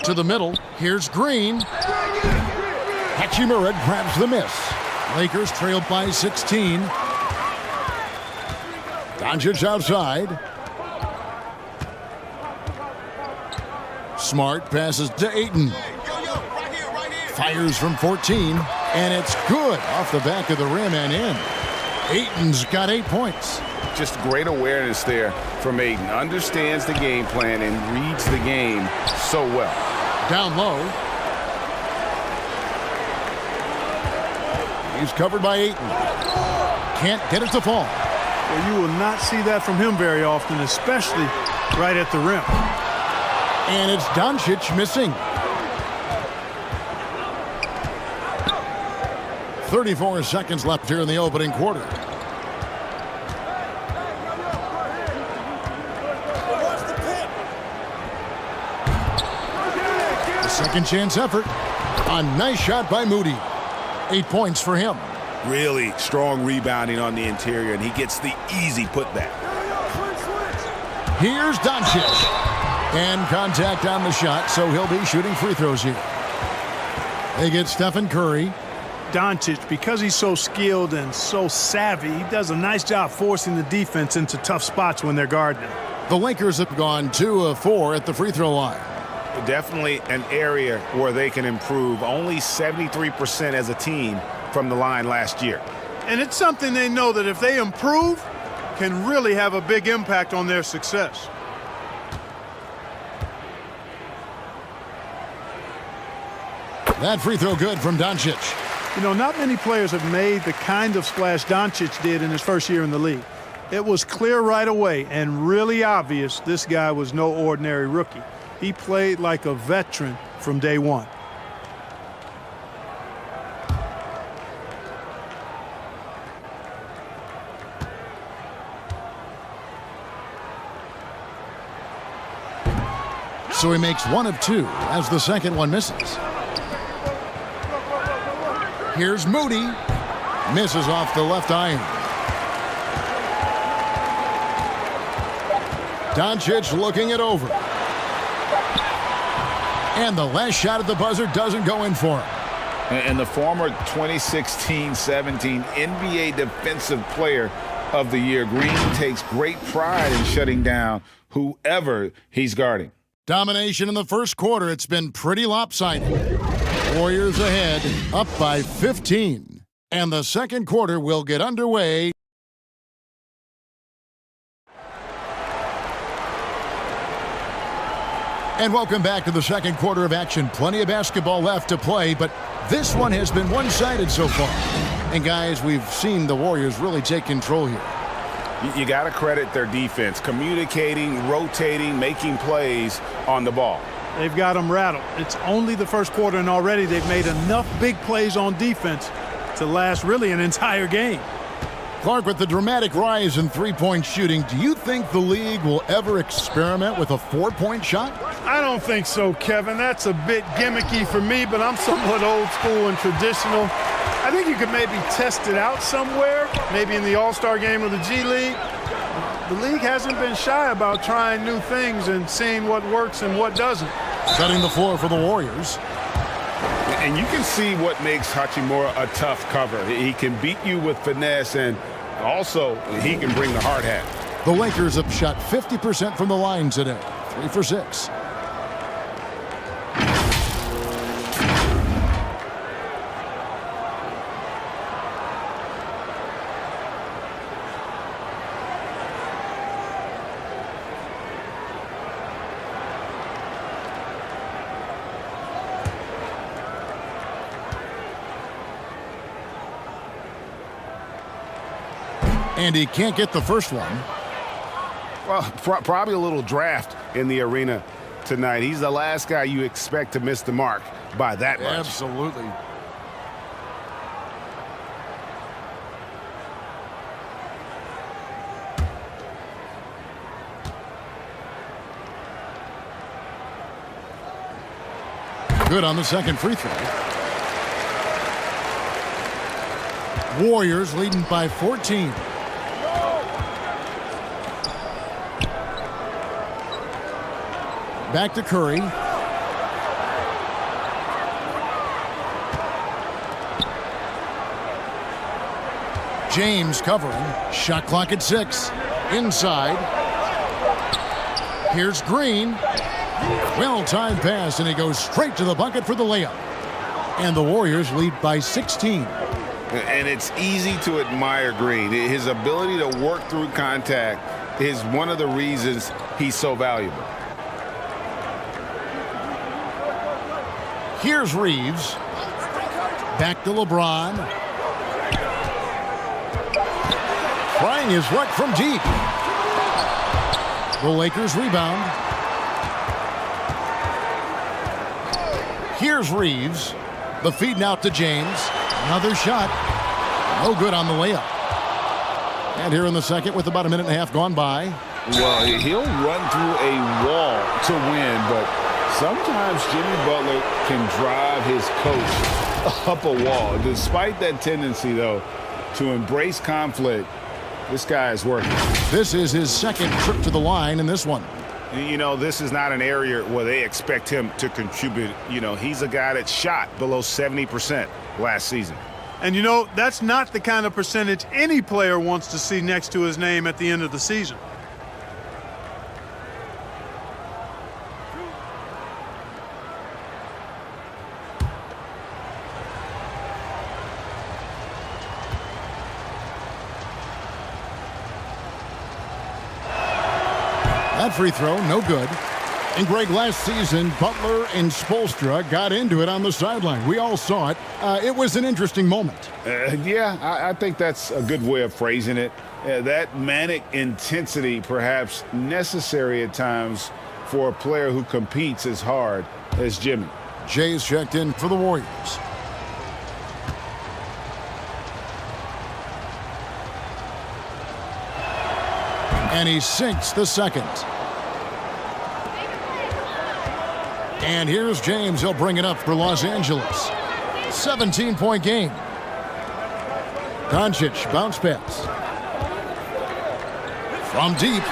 To the middle. Here's Green. Hachimura grabs the miss. Lakers trail by 16. Doncic outside. Smart passes to Ayton. Fires from 14. And it's good off the back of the rim and in. Ayton's got 8 points. Just great awareness there from Ayton. Understands the game plan and reads the game so well. Down low. He's covered by Ayton. Can't get it to fall. Well, you will not see that from him very often, especially right at the rim. And it's Doncic missing. 34 seconds left here in the opening quarter. A second chance effort. A nice shot by Moody. 8 points for him. Really strong rebounding on the interior, and he gets the easy putback. Here's Doncic. And contact on the shot, so he'll be shooting free throws here. They get Stephen Curry. Doncic, because he's so skilled and so savvy, he does a nice job forcing the defense into tough spots when they're guarding him. The Lakers have gone 2 of 4 at the free throw line. Definitely an area where they can improve. Only 73% as a team from the line last year. And it's something they know that if they improve, can really have a big impact on their success. That free throw good from Doncic. You know, not many players have made the kind of splash Doncic did in his first year in the league. It was clear right away and really obvious this guy was no ordinary rookie. He played like a veteran from day one. So he makes 1 of 2 as the second one misses. Here's Moody. Misses off the left iron. Doncic looking it over. And the last shot at the buzzer doesn't go in for him. And the former 2016-17 NBA defensive player of the year. Green takes great pride in shutting down whoever he's guarding. Domination in the first quarter. It's been pretty lopsided. Warriors ahead, up by 15. And the second quarter will get underway. And welcome back to the second quarter of action. Plenty of basketball left to play, but this one has been one-sided so far. And guys, we've seen the Warriors really take control here. You got to credit their defense, communicating, rotating, making plays on the ball. They've got them rattled. It's only the first quarter, and already they've made enough big plays on defense to last really an entire game. Clark, with the dramatic rise in three-point shooting, do you think the league will ever experiment with a four-point shot? I don't think so, Kevin. That's a bit gimmicky for me, but I'm somewhat old school and traditional. I think you could maybe test it out somewhere, maybe in the All-Star game or the G League. The league hasn't been shy about trying new things and seeing what works and what doesn't. Setting the floor for the Warriors. And you can see what makes Hachimura a tough cover. He can beat you with finesse, and also he can bring the hard hat. The Lakers have shot 50% from the line today. 3 for 6. And he can't get the first one. Well, probably a little draft in the arena tonight. He's the last guy you expect to miss the mark by that much. Absolutely. Good on the second free throw. Warriors leading by 14. Back to Curry. James covering. Shot clock at 6. Inside. Here's Green. Well-timed pass, and he goes straight to the bucket for the layup. And the Warriors lead by 16. And it's easy to admire Green. His ability to work through contact is one of the reasons he's so valuable. Here's Reeves. Back to LeBron. Trying his luck from deep. The Lakers rebound. Here's Reeves. The feed now to James. Another shot. No good on the layup. And here in the second with about a minute and a half gone by. Well, he'll run through a wall to win, but sometimes Jimmy Butler can drive his coach up a wall. Despite that tendency, though, to embrace conflict, this guy is working. This is his second trip to the line in this one. You know, this is not an area where they expect him to contribute. You know, he's a guy that shot below 70% last season. And, you know, that's not the kind of percentage any player wants to see next to his name at the end of the season. That free throw, no good. And Greg, last season, Butler and Spoelstra got into it on the sideline. We all saw it. It was an interesting moment. Yeah, I think that's a good way of phrasing it. That manic intensity, perhaps necessary at times for a player who competes as hard as Jimmy. Jay's checked in for the Warriors. And he sinks the second. And here's James. He'll bring it up for Los Angeles. 17-point game. Doncic, bounce pass. From deep.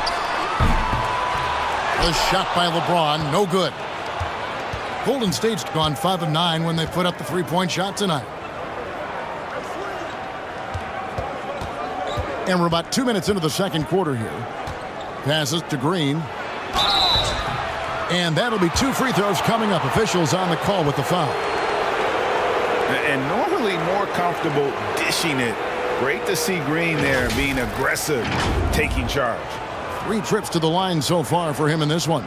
The shot by LeBron, no good. Golden State's gone 5 of 9 when they put up the three-point shot tonight. And we're about 2 minutes into the second quarter here. Passes to Green. And that'll be 2 free throws coming up. Officials on the call with the foul. And normally more comfortable dishing it. Great to see Green there being aggressive, taking charge. 3 trips to the line so far for him in this one.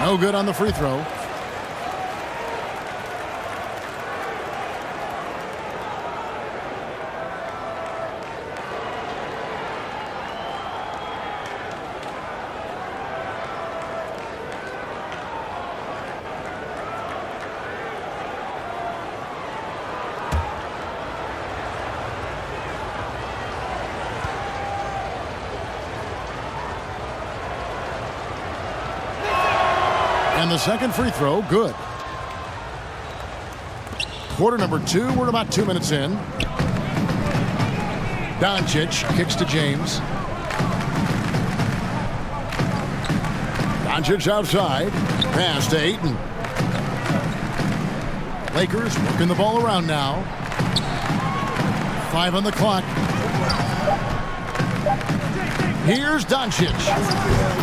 No good on the free throw. And the second free throw, good. Quarter number 2, we're about 2 minutes in. Doncic kicks to James. Doncic outside. Pass to Ayton. Lakers working the ball around now. 5 on the clock. Here's Doncic.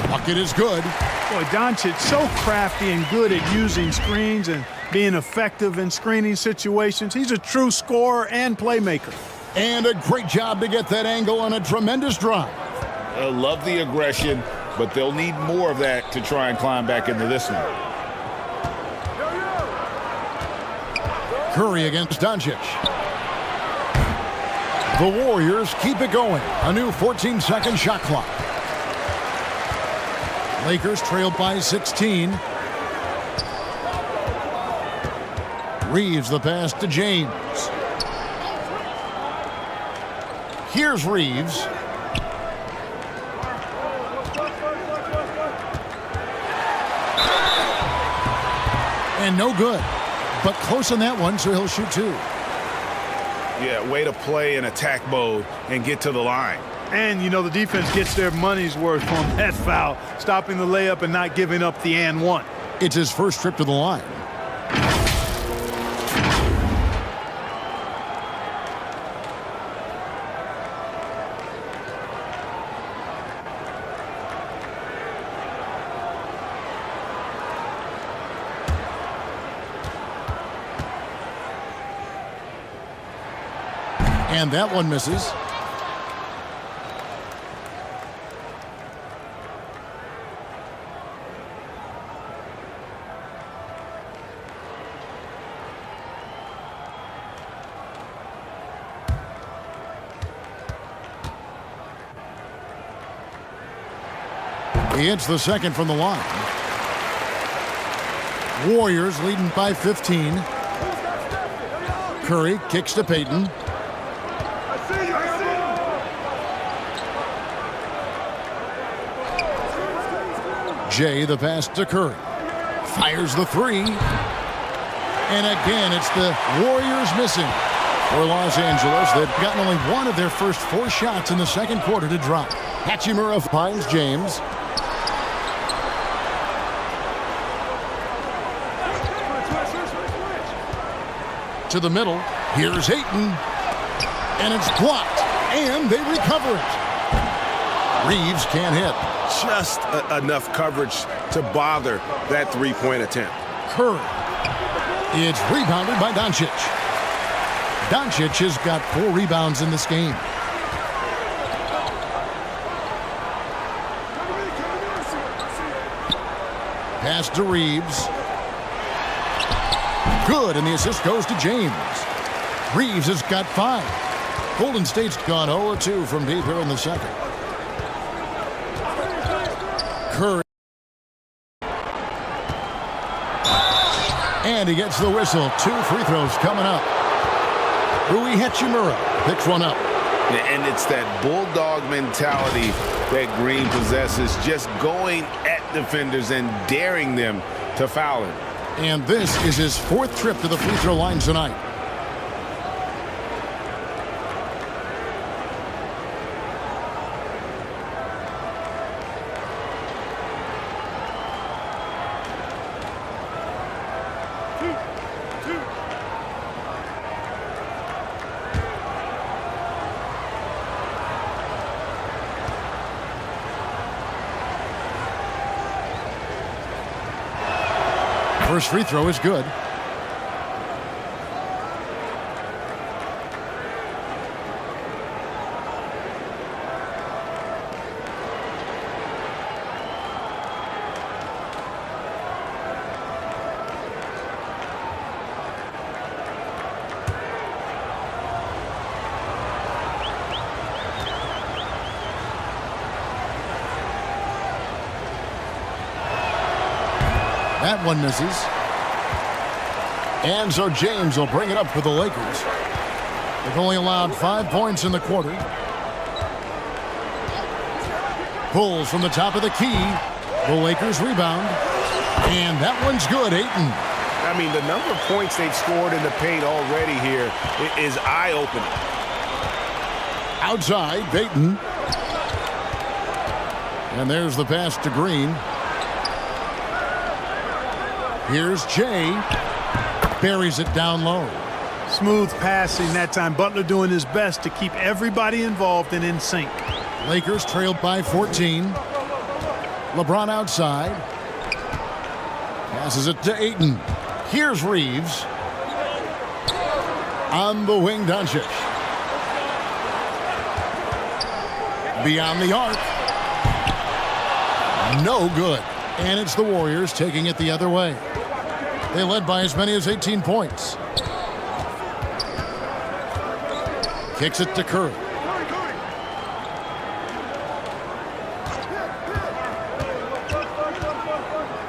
Bucket is good. Boy, Doncic so crafty and good at using screens and being effective in screening situations. He's a true scorer and playmaker. And a great job to get that angle on a tremendous drive. I love the aggression, but they'll need more of that to try and climb back into this one. Curry against Doncic. The Warriors keep it going. A new 14-second shot clock. Lakers trailed by 16. Reeves the pass to James. Here's Reeves. And no good. But close on that one, so he'll shoot 2. Yeah, way to play in attack mode and get to the line. And, you know, the defense gets their money's worth on that foul, stopping the layup and not giving up the and one. It's his first trip to the line. And that one misses. He hits the second from the line. Warriors leading by 15. Curry kicks to Payton. Jay the pass to Curry. Fires the 3. And again, it's the Warriors missing. For Los Angeles, they've gotten only one of their first 4 shots in the second quarter to drop. Hachimura finds James. To the middle. Here's Ayton. And it's blocked. And they recover it. Reeves can't hit. Just enough coverage to bother that three-point attempt. Curry. It's rebounded by Doncic. Doncic has got 4 rebounds in this game. Pass to Reeves. Good, and the assist goes to James. Reeves has got 5. Golden State's gone 0-2 from deep here in the second. Curry. And he gets the whistle. 2 free throws coming up. Rui Hachimura picks one up. And it's that bulldog mentality that Green possesses, just going at defenders and daring them to foul him. And this is his 4th trip to the free throw line tonight. First free throw is good. That one misses. And so James will bring it up for the Lakers. They've only allowed 5 points in the quarter. Pulls from the top of the key. The Lakers rebound. And that one's good, Ayton. I mean, the number of points they've scored in the paint already here is eye-opening. Outside, Payton. And there's the pass to Green. Here's Jay. Buries it down low. Smooth passing that time. Butler doing his best to keep everybody involved and in sync. Lakers trailed by 14. LeBron outside. Passes it to Ayton. Here's Reeves. On the wing, Doncic. Beyond the arc. No good. And it's the Warriors taking it the other way. They led by as many as 18 points. Kicks it to Curry.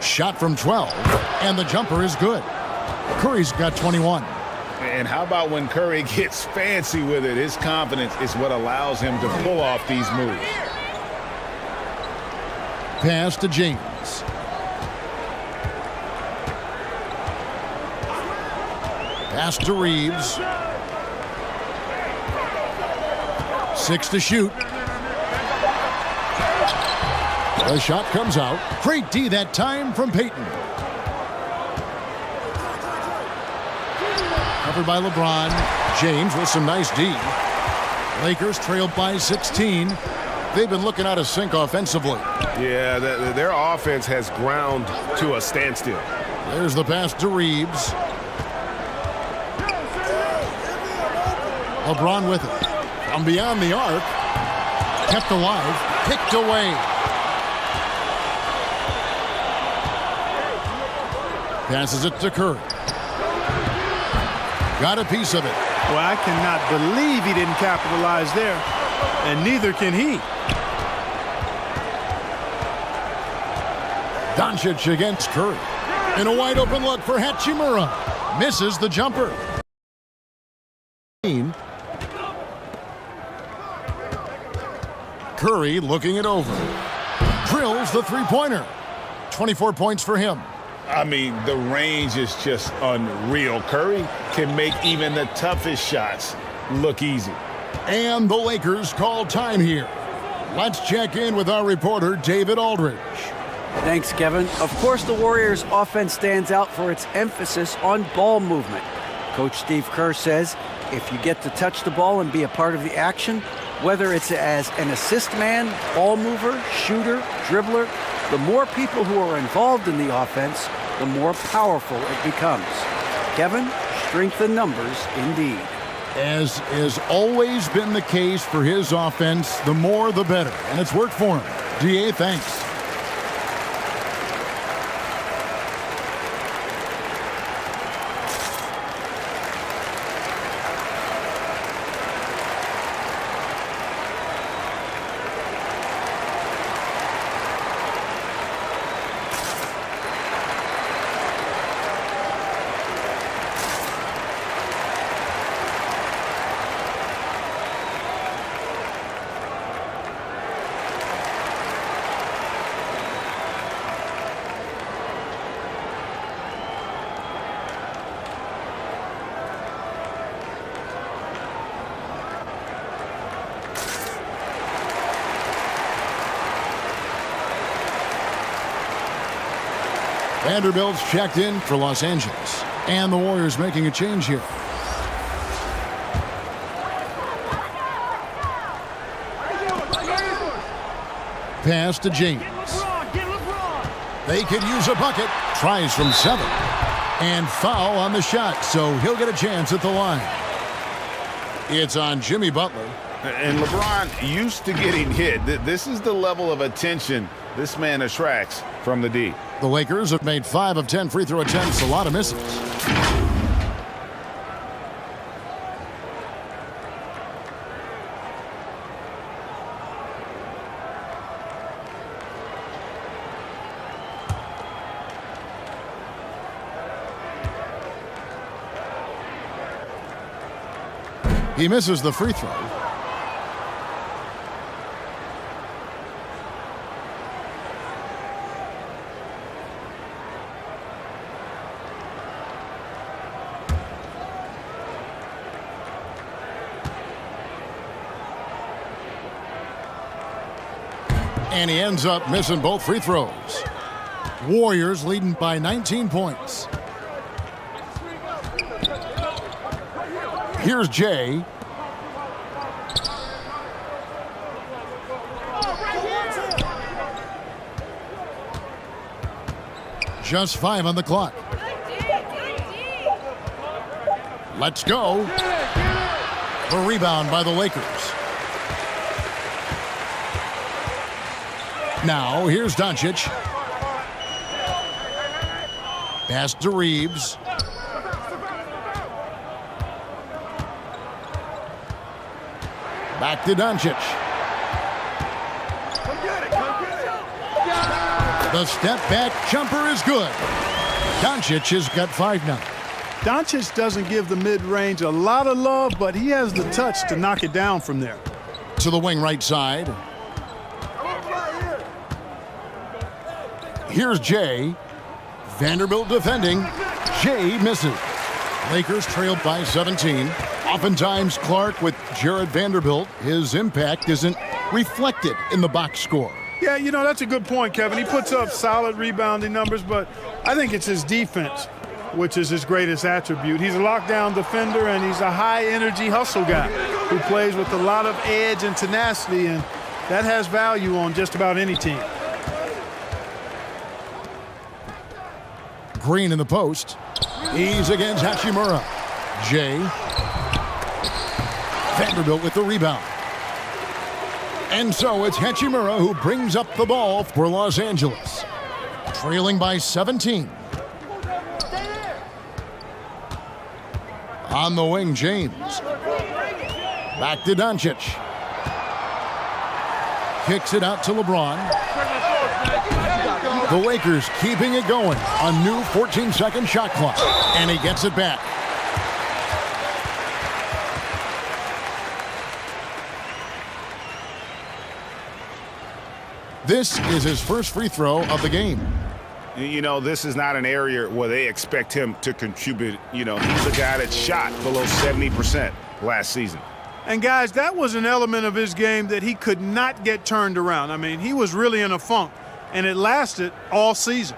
Shot from 12, and the jumper is good. Curry's got 21. And how about when Curry gets fancy with it? His confidence is what allows him to pull off these moves. Pass to James. Pass to Reeves. 6 to shoot. The shot comes out. Great D that time from Payton. Covered by LeBron. James with some nice D. Lakers trailed by 16. They've been looking out of sync offensively. Yeah, their offense has ground to a standstill. There's the pass to Reeves. LeBron with it. From beyond the arc. Kept alive. Picked away. Passes it to Curry. Got a piece of it. Well, I cannot believe he didn't capitalize there. And neither can he. Doncic against Curry. And a wide open look for Hachimura. Misses the jumper. Curry looking it over. Drills the three-pointer. 24 points for him. I mean, the range is just unreal. Curry can make even the toughest shots look easy. And the Lakers call time here. Let's check in with our reporter, David Aldridge. Thanks, Kevin. Of course, the Warriors' offense stands out for its emphasis on ball movement. Coach Steve Kerr says, if you get to touch the ball and be a part of the action, whether it's as an assist man, ball mover, shooter, dribbler, the more people who are involved in the offense, the more powerful it becomes. Kevin, strength in numbers indeed. As has always been the case for his offense, the more the better. And it's worked for him. DA, thanks. Vanderbilt's checked in for Los Angeles. And the Warriors making a change here. Pass to James. They could use a bucket. Tries from 7. And foul on the shot, so he'll get a chance at the line. It's on Jimmy Butler. And LeBron used to getting hit. This is the level of attention this man attracts from the D. The Lakers have made 5 of 10 free throw attempts, a lot of misses. He misses the free throw. And he ends up missing both free throws. Warriors leading by 19 points. Here's Jay. Just 5 on the clock. Let's go. The rebound by the Lakers. Now, here's Doncic. Pass to Reeves. Back to Doncic. The step back jumper is good. Doncic has got 5 now. Doncic doesn't give the mid-range a lot of love, but he has the touch to knock it down from there. To the wing right side. Here's Jay. Vanderbilt defending. Jay misses. Lakers trailed by 17. Oftentimes, Clark with Jared Vanderbilt, his impact isn't reflected in the box score. Yeah, you know, that's a good point, Kevin. He puts up solid rebounding numbers, but I think it's his defense, which is his greatest attribute. He's a lockdown defender, and he's a high-energy hustle guy who plays with a lot of edge and tenacity, and that has value on just about any team. Green in the post. He's against Hachimura. Jay. Vanderbilt with the rebound. And so it's Hachimura who brings up the ball for Los Angeles. Trailing by 17. On the wing, James. Back to Doncic. Kicks it out to LeBron. The Lakers keeping it going. A new 14-second shot clock. And he gets it back. This is his first free throw of the game. You know, this is not an area where they expect him to contribute. You know, he's a guy that shot below 70% last season. And, guys, that was an element of his game that he could not get turned around. I mean, he was really in a funk, and it lasted all season.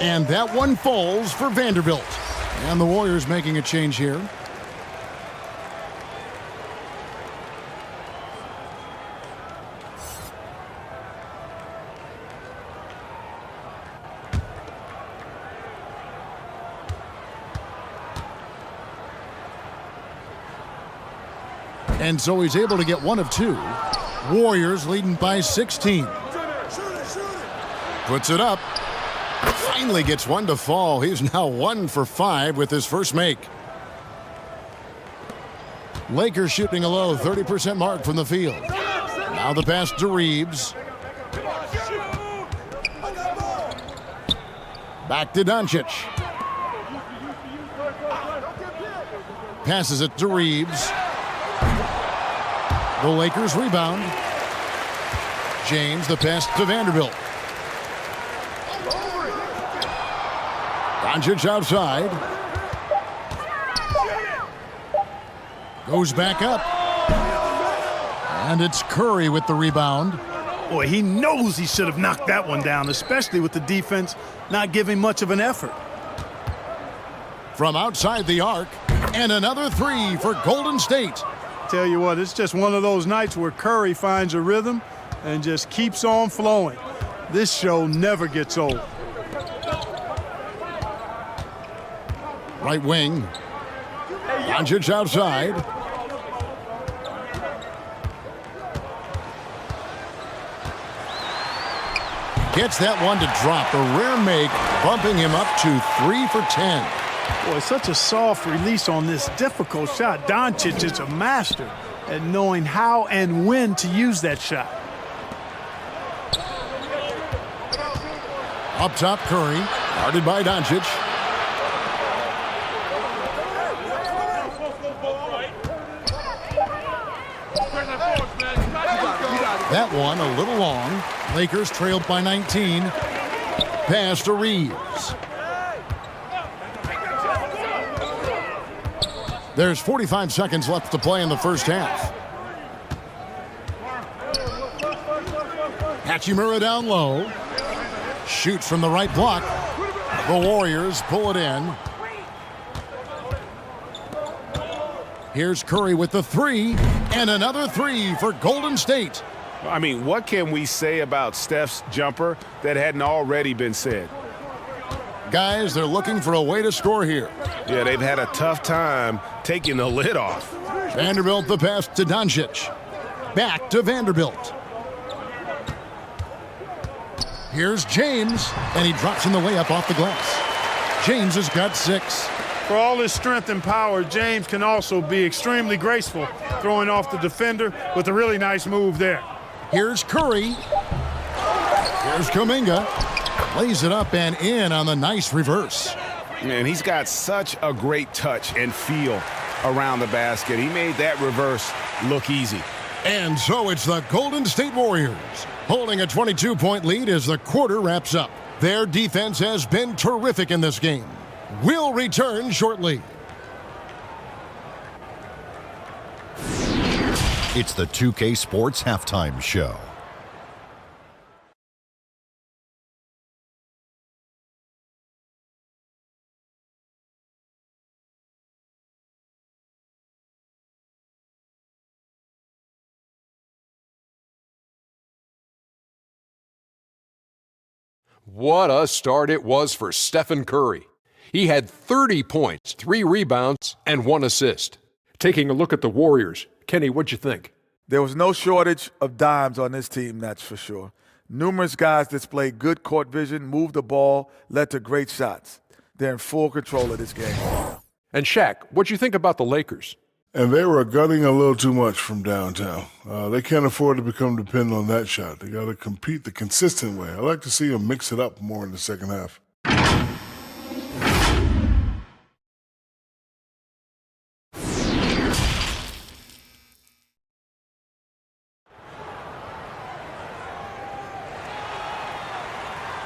And that one falls for Vanderbilt. And the Warriors making a change here. And so he's able to get 1 of 2. Warriors leading by 16. Puts it up. Finally gets 1 to fall. He's now 1 for 5 with his first make. Lakers shooting a low 30% mark from the field. Now the pass to Reeves. Back to Doncic. Passes it to Reeves. The Lakers rebound. James, the pass to Vanderbilt. Doncic outside. Goes back up. And it's Curry with the rebound. Boy, he knows he should have knocked that one down, especially with the defense not giving much of an effort. From outside the arc, and another three for Golden State. Tell you what, it's just one of those nights where Curry finds a rhythm and just keeps on flowing. This show never gets old. Right wing. Doncic outside. Gets that one to drop. A rare make, bumping him up to 3 for 10. Boy, such a soft release on this difficult shot. Doncic is a master at knowing how and when to use that shot. Up top, Curry. Guarded by Doncic. That one a little long. Lakers trailed by 19. Pass to Reeves. There's 45 seconds left to play in the first half. Hachimura down low. Shoots from the right block. The Warriors pull it in. Here's Curry with the three, and another three for Golden State. I mean, what can we say about Steph's jumper that hadn't already been said? Guys, they're looking for a way to score here. Yeah, they've had a tough time taking the lid off. Vanderbilt the pass to Doncic. Back to Vanderbilt. Here's James, and he drops in the layup off the glass. James has got 6. For all his strength and power, James can also be extremely graceful, throwing off the defender with a really nice move there. Here's Curry. Here's Kuminga. Lays it up and in on the nice reverse. Man, he's got such a great touch and feel around the basket. He made that reverse look easy. And so it's the Golden State Warriors holding a 22-point lead as the quarter wraps up. Their defense has been terrific in this game. We'll return shortly. It's the 2K Sports Halftime Show. What a start it was for Stephen Curry. He had 30 points, 3 rebounds, and 1 assist. Taking a look at the Warriors, Kenny, what'd you think? There was no shortage of dimes on this team, that's for sure. Numerous guys displayed good court vision, moved the ball, led to great shots. They're in full control of this game. And Shaq, what'd you think about the Lakers? And they were gunning a little too much from downtown. They can't afford to become dependent on that shot. They got to compete the consistent way. I like to see them mix it up more in the second half.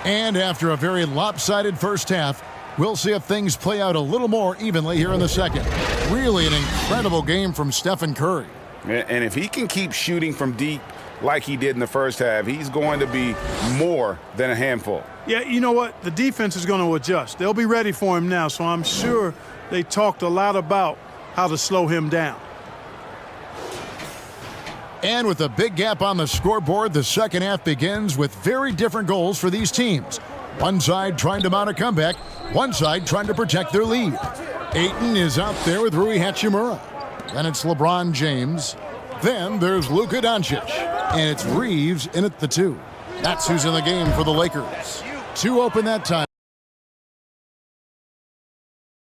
And after a very lopsided first half, we'll see if things play out a little more evenly here in the second. Really an incredible game from Stephen Curry. And if he can keep shooting from deep like he did in the first half, he's going to be more than a handful. Yeah, you know what? The defense is going to adjust. They'll be ready for him now, so I'm sure they talked a lot about how to slow him down. And with a big gap on the scoreboard, the second half begins with very different goals for these teams. One side trying to mount a comeback, one side trying to protect their lead. Ayton is out there with Rui Hachimura. Then it's LeBron James. Then there's Luka Doncic. And it's Reeves in at the 2. That's who's in the game for the Lakers. 2 open that time.